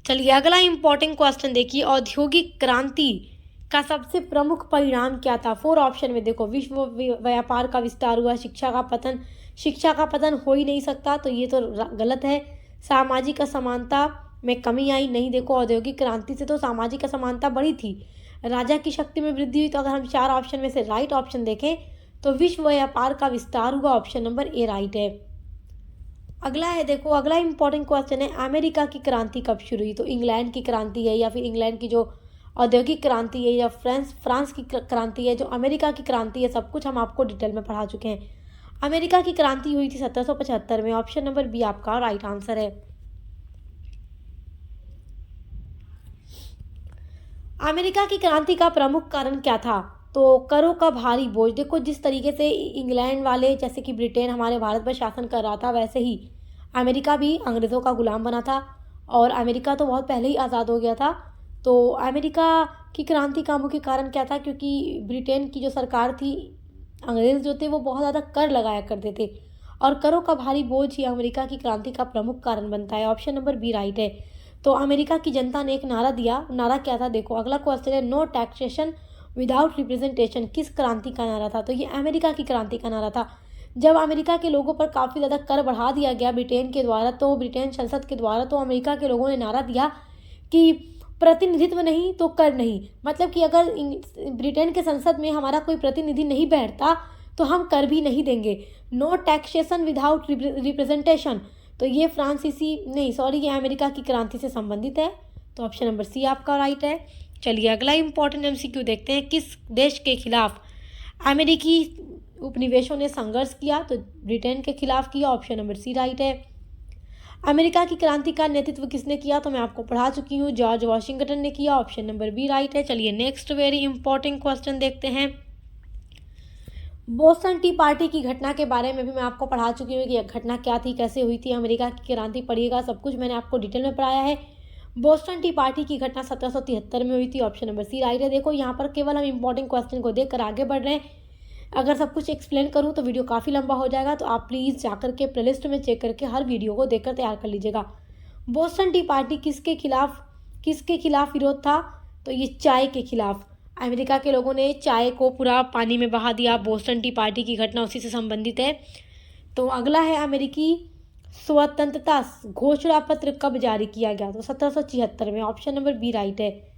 चलिए अगला इंपॉर्टेंट क्वेश्चन देखिए, औद्योगिक क्रांति का सबसे प्रमुख परिणाम क्या था? 4 ऑप्शन में देखो, विश्व व्यापार का विस्तार हुआ, शिक्षा का पतन हो ही नहीं सकता, तो ये तो गलत है। सामाजिक असमानता में कमी आई, नहीं, देखो औद्योगिक क्रांति से तो सामाजिक असमानता बढ़ी थी। राजा की शक्ति में वृद्धि हुई, तो अगर हम 4 ऑप्शन में से राइट ऑप्शन देखें तो विश्व व्यापार का विस्तार हुआ, ऑप्शन नंबर ए राइट है। अगला है, देखो अगला इंपॉर्टेंट क्वेश्चन है, अमेरिका की क्रांति कब शुरू हुई? तो इंग्लैंड की क्रांति है, या फिर इंग्लैंड की जो औद्योगिक क्रांति है, या फ्रांस की क्रांति है, जो अमेरिका की क्रांति है, सब कुछ हम आपको डिटेल में पढ़ा चुके हैं। अमेरिका की क्रांति हुई थी 1775 में, ऑप्शन नंबर बी आपका राइट आंसर है। अमेरिका की क्रांति का प्रमुख कारण क्या था? तो करों का भारी बोझ, देखो जिस तरीके से इंग्लैंड वाले जैसे कि ब्रिटेन हमारे भारत पर शासन कर रहा था, वैसे ही अमेरिका भी अंग्रेज़ों का गुलाम बना था। और अमेरिका तो बहुत पहले ही आज़ाद हो गया था। तो अमेरिका की क्रांति का मुख्य कारण क्या था? क्योंकि ब्रिटेन की जो सरकार थी, अंग्रेज़ जो थे वो बहुत ज़्यादा कर लगाया करते थे, और करों का भारी बोझ ही अमेरिका की क्रांति का प्रमुख कारण बनता है। ऑप्शन नंबर बी राइट है। तो अमेरिका की जनता ने एक नारा दिया, नारा क्या था? देखो अगला क्वेश्चन है, नो टैक्सेशन विदाउट रिप्रेजेंटेशन किस क्रांति का नारा था? तो ये अमेरिका की क्रांति का नारा था। जब अमेरिका के लोगों पर काफ़ी ज़्यादा कर बढ़ा दिया गया ब्रिटेन के द्वारा, तो ब्रिटेन संसद के द्वारा, तो अमेरिका के लोगों ने नारा दिया कि प्रतिनिधित्व नहीं तो कर नहीं। मतलब कि अगर ब्रिटेन के संसद में हमारा कोई प्रतिनिधि नहीं बैठता तो हम कर भी नहीं देंगे। नो टैक्सेशन विदाउट रिप्रेजेंटेशन, तो ये ये अमेरिका की क्रांति से संबंधित है। तो ऑप्शन नंबर सी आपका राइट है। चलिए अगला इंपॉर्टेंट एमसीक्यू देखते हैं, किस देश के खिलाफ अमेरिकी उपनिवेशों ने संघर्ष किया? तो ब्रिटेन के खिलाफ किया। ऑप्शन नंबर सी राइट है। अमेरिका की क्रांति का नेतृत्व किसने किया? तो मैं आपको पढ़ा चुकी हूँ, जॉर्ज वॉशिंगटन ने किया। ऑप्शन नंबर बी राइट है। चलिए नेक्स्ट वेरी इंपॉर्टेंट क्वेश्चन देखते हैं। बोस्टन टी पार्टी की घटना के बारे में भी मैं आपको पढ़ा चुकी हूँ कि यह घटना क्या थी, कैसे हुई थी, अमेरिका की क्रांति पढ़िएगा, सब कुछ मैंने आपको डिटेल में पढ़ाया है। बोस्टन टी पार्टी की घटना 1773 में हुई थी। ऑप्शन नंबर सी राइट है। देखो यहाँ पर केवल हम इंपॉर्टेंट क्वेश्चन को देखकर आगे बढ़ रहे हैं। अगर सब कुछ एक्सप्लेन करूँ तो वीडियो काफ़ी लंबा हो जाएगा, तो आप प्लीज़ जाकर के प्लेलिस्ट में चेक करके हर वीडियो को देखकर तैयार कर लीजिएगा। बोस्टन टी पार्टी किसके खिलाफ विरोध था? तो ये चाय के खिलाफ। अमेरिका के लोगों ने चाय को पूरा पानी में बहा दिया। बोस्टन टी पार्टी की घटना उसी से संबंधित है। तो अगला है, अमेरिकी स्वतंत्रता घोषणा पत्र कब जारी किया गया? तो 1776 में। ऑप्शन नंबर बी राइट है।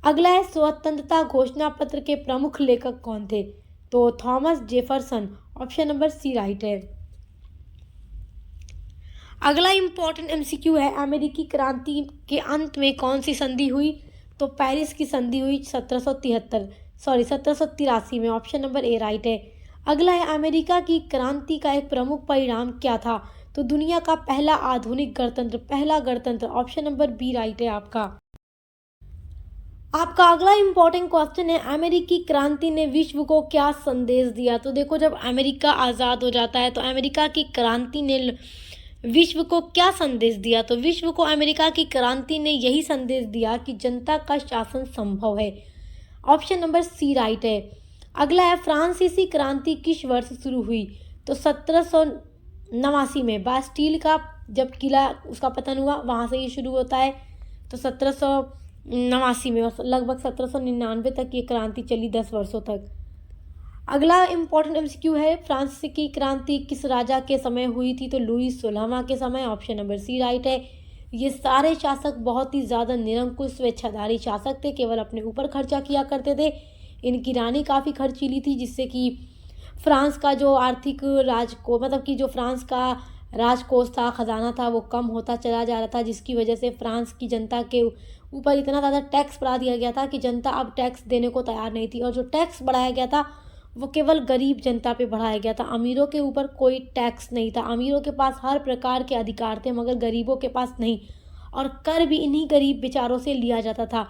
अगला है, स्वतंत्रता घोषणा पत्र के प्रमुख लेखक कौन थे? तो Thomas Jefferson. Option number C right है। अगला इंपॉर्टेंट एमसीक्यू है, अमेरिकी क्रांति के अंत में कौन सी संधि हुई? तो पेरिस की संधि हुई 1783 में। ऑप्शन नंबर ए राइट है। अगला है, अमेरिका की क्रांति का एक प्रमुख परिणाम क्या था? तो दुनिया का पहला आधुनिक गणतंत्र। ऑप्शन नंबर बी राइट है आपका। अगला इंपॉर्टेंट क्वेश्चन है, अमेरिकी क्रांति ने विश्व को क्या संदेश दिया? तो देखो जब अमेरिका आज़ाद हो जाता है तो अमेरिका की क्रांति ने विश्व को क्या संदेश दिया? तो विश्व को अमेरिका की क्रांति ने यही संदेश दिया कि जनता का शासन संभव है। ऑप्शन नंबर सी राइट है। अगला है, फ्रांसीसी क्रांति किस वर्ष शुरू हुई? तो 1789 में। बास्टील का जब किला उसका पतन हुआ वहाँ से ये शुरू होता है। तो 1789 में, और लगभग 1799 तक ये क्रांति चली, 10 वर्षों तक। अगला इंपॉर्टेंट एमसीक्यू है, फ्रांस की क्रांति किस राजा के समय हुई थी? तो लुईस 16वां के समय। ऑप्शन नंबर सी राइट है। ये सारे शासक बहुत ही ज़्यादा निरंकुश स्वेच्छाधारी शासक थे, केवल अपने ऊपर खर्चा किया करते थे। इनकी रानी काफ़ी खर्चीली थी, जिससे कि फ्रांस का जो आर्थिक जो फ्रांस का राजकोष था, खजाना था, वो कम होता चला जा रहा था, जिसकी वजह से फ्रांस की जनता के ऊपर इतना ज़्यादा टैक्स बढ़ा दिया गया था कि जनता अब टैक्स देने को तैयार नहीं थी। और जो टैक्स बढ़ाया गया था वो केवल गरीब जनता पे बढ़ाया गया था, अमीरों के ऊपर कोई टैक्स नहीं था। अमीरों के पास हर प्रकार के अधिकार थे, मगर गरीबों के पास नहीं, और कर भी इन्हीं गरीब बेचारों से लिया जाता था।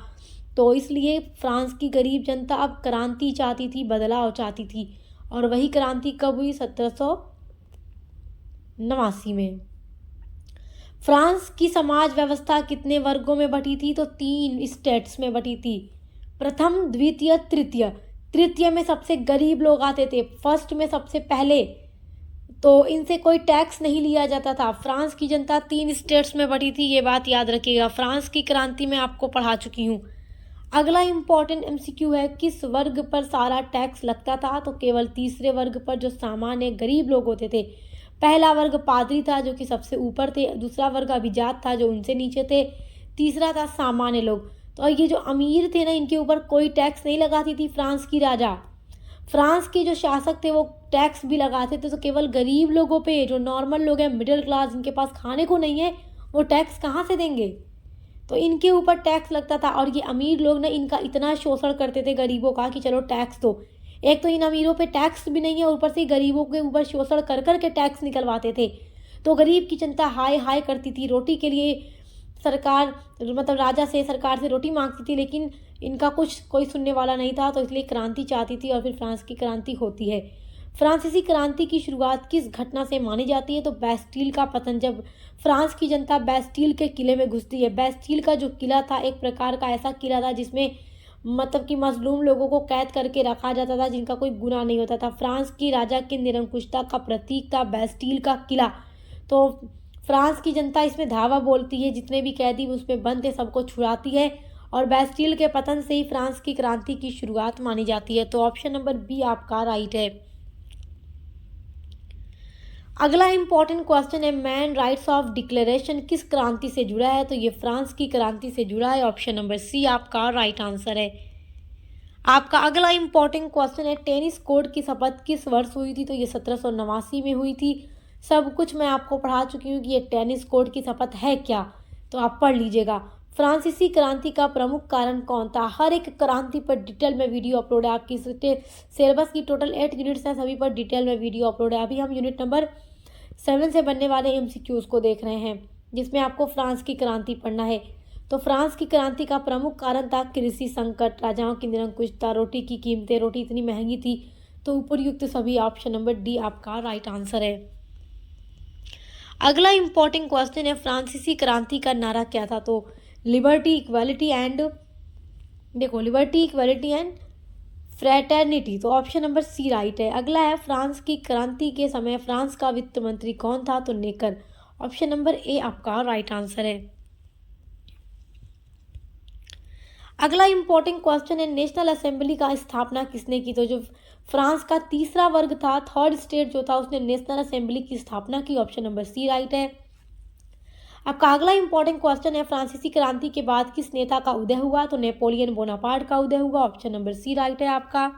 तो इसलिए फ्रांस की गरीब जनता अब क्रांति चाहती थी, बदलाव चाहती थी। और वही क्रांति कब हुई? 1789 में। फ्रांस की समाज व्यवस्था कितने वर्गों में बटी थी? तो 3 स्टेट्स में बटी थी, प्रथम, द्वितीय, तृतीय। तृतीय में सबसे गरीब लोग आते थे, फर्स्ट में सबसे पहले, तो इनसे कोई टैक्स नहीं लिया जाता था। फ्रांस की जनता 3 स्टेट्स में बटी थी, ये बात याद रखिएगा। फ्रांस की क्रांति में आपको पढ़ा चुकी हूँ। अगला इंपॉर्टेंट एमसीक्यू है, किस वर्ग पर सारा टैक्स लगता था? तो केवल तीसरे वर्ग पर, जो सामान्य गरीब लोग होते थे। पहला वर्ग पादरी था, जो कि सबसे ऊपर थे। दूसरा वर्ग अभिजात था, जो उनसे नीचे थे। तीसरा था सामान्य लोग। तो ये जो अमीर थे ना, इनके ऊपर कोई टैक्स नहीं लगाती थी फ्रांस की राजा। फ्रांस के जो शासक थे वो टैक्स भी लगाते थे, तो केवल गरीब लोगों पे, जो नॉर्मल लोग हैं, मिडिल क्लास, जिनके पास खाने को नहीं है, वो टैक्स कहाँ से देंगे? तो इनके ऊपर टैक्स लगता था। और ये अमीर लोग ना इनका इतना शोषण करते थे गरीबों का कि चलो टैक्स दो। एक तो इन अमीरों पे टैक्स भी नहीं है, ऊपर से गरीबों के ऊपर शोषण कर कर के टैक्स निकलवाते थे। तो गरीब की जनता हाय हाय करती थी, रोटी के लिए सरकार मतलब राजा से सरकार से रोटी मांगती थी, लेकिन इनका कुछ कोई सुनने वाला नहीं था, तो इसलिए क्रांति चाहती थी और फिर फ्रांस की क्रांति होती है। फ्रांसीसी क्रांति की शुरुआत किस घटना से मानी जाती है? तो बैस्टील का पतन, जब फ्रांस की जनता बैस्टील के किले में घुसती है। बैस्टील का जो किला था एक प्रकार का ऐसा किला था जिसमें मतलब कि मजलूम लोगों को कैद करके रखा जाता था जिनका कोई गुनाह नहीं होता था। फ्रांस की राजा की निरंकुशता का प्रतीक था बैस्टील का किला। तो फ्रांस की जनता इसमें धावा बोलती है, जितने भी कैदी उसमें बंद थे सबको छुड़ाती है और बैस्टील के पतन से ही फ्रांस की क्रांति की शुरुआत मानी जाती है। तो ऑप्शन नंबर बी आपका राइट है। अगला इंपॉर्टेंट क्वेश्चन है, मैन राइट्स ऑफ डिक्लेरेशन किस क्रांति से जुड़ा है? तो ये फ्रांस की क्रांति से जुड़ा है। ऑप्शन नंबर सी आपका राइट आंसर है। आपका अगला इंपॉर्टेंट क्वेश्चन है, टेनिस कोर्ट की शपथ किस वर्ष हुई थी? तो ये 1789 में हुई थी। सब कुछ मैं आपको पढ़ा चुकी हूँ कि ये टेनिस कोर्ट की शपथ है क्या, तो आप पढ़ लीजिएगा। फ्रांसीसी क्रांति का प्रमुख कारण कौन था? हर एक क्रांति पर डिटेल में वीडियो अपलोड है। आपकी सिलेबस की टोटल 8 यूनिट्स हैं, सभी पर डिटेल में वीडियो अपलोड है। अभी हम यूनिट नंबर 7 से बनने वाले MCQs को देख रहे हैं, जिसमें आपको फ्रांस की क्रांति पढ़ना है। तो फ्रांस की क्रांति का प्रमुख कारण था कृषि संकट, राजाओं की निरंकुशता, रोटी की कीमतें, रोटी इतनी महंगी थी। तो उपरयुक्त सभी ऑप्शन नंबर डी आपका राइट आंसर है। अगला इंपॉर्टेंट क्वेश्चन है, फ्रांसीसी क्रांति का नारा क्या था? तो लिबर्टी इक्वालिटी एंड फ्रेटर्निटी। तो ऑप्शन नंबर सी राइट है। अगला है, फ्रांस की क्रांति के समय फ्रांस का वित्त मंत्री कौन था? तो नेकर। ऑप्शन नंबर ए आपका राइट आंसर है। अगला इंपॉर्टेंट क्वेश्चन है, नेशनल असेंबली का स्थापना किसने की? तो जो फ्रांस का तीसरा वर्ग था, थर्ड स्टेट जो था, उसने नेशनल असेंबली की स्थापना की। ऑप्शन नंबर सी राइट है। आपका अगला इंपॉर्टेंट क्वेश्चन है, फ्रांसीसी क्रांति के बाद किस नेता का उदय हुआ? तो नेपोलियन बोनापार्ट का उदय हुआ। ऑप्शन नंबर सी राइट है आपका।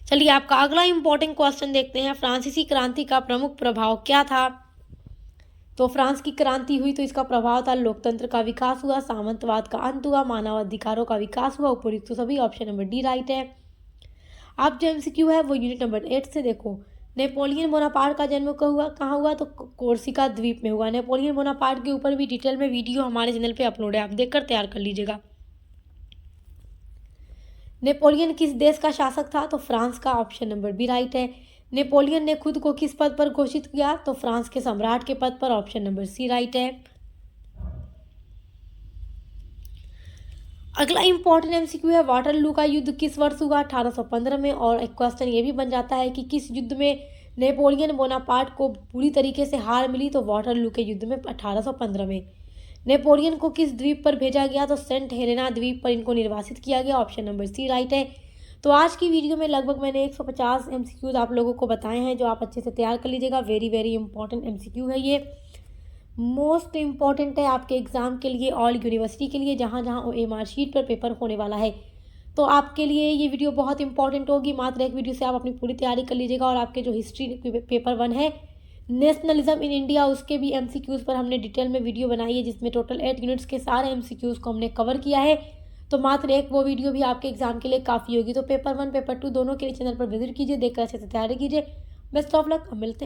चलिए आपका अगला इंपॉर्टेंट क्वेश्चन देखते हैं, फ्रांसीसी क्रांति का प्रमुख प्रभाव क्या था? तो फ्रांस की क्रांति हुई तो इसका प्रभाव था लोकतंत्र का विकास हुआ, सामंतवाद का अंत हुआ, मानव अधिकारों का विकास हुआ। उपयुक्त तो सभी ऑप्शन नंबर डी राइट है। आप जो MCQ है वो यूनिट नंबर 8 से देखो। नेपोलियन बोनापार्ट का जन्म कहाँ हुआ? तो कोर्सिका द्वीप में हुआ। नेपोलियन बोनापार्ट के ऊपर भी डिटेल में वीडियो हमारे चैनल पे अपलोड है, आप देखकर तैयार कर लीजिएगा। नेपोलियन किस देश का शासक था? तो फ्रांस का। ऑप्शन नंबर बी राइट है। नेपोलियन ने खुद को किस पद पर घोषित किया? तो फ्रांस के सम्राट के पद पर। ऑप्शन नंबर सी राइट है। अगला इंपॉर्टेंट MCQ है, वाटरलू का युद्ध किस वर्ष हुआ? 1815 में। और एक क्वेश्चन ये भी बन जाता है कि किस युद्ध में नेपोलियन बोनापार्ट को पूरी तरीके से हार मिली? तो वाटरलू के युद्ध में 1815 में। नेपोलियन को किस द्वीप पर भेजा गया? तो सेंट हेलेना द्वीप पर इनको निर्वासित किया गया। ऑप्शन नंबर सी राइट है। तो आज की वीडियो में लगभग मैंने 150 MCQs आप लोगों को बताए हैं, जो आप अच्छे से तैयार कर लीजिएगा। वेरी वेरी इंपॉर्टेंट MCQ है, ये मोस्ट इम्पॉर्टेंट है आपके एग्जाम के लिए, ऑल यूनिवर्सिटी के लिए, जहाँ जहाँ OMR शीट पर पेपर होने वाला है। तो आपके लिए ये वीडियो बहुत इंपॉर्टेंट होगी। मात्र एक वीडियो से आप अपनी पूरी तैयारी कर लीजिएगा। और आपके जो हिस्ट्री पेपर 1 है, नेशनलिज्म इन इंडिया, उसके भी MCQs पर हमने डिटेल में वीडियो बनाई है, जिसमें टोटल 8 यूनिट्स के सारे MCQs को हमने कवर किया है। तो मात्र एक वो वीडियो भी आपके एग्जाम के लिए काफ़ी होगी। तो पेपर 1 पेपर 2 दोनों के लिए चैनल पर विजिट कीजिए, देखकर अच्छे से तैयारी कीजिए। बेस्ट ऑफ लक, मिलते हैं।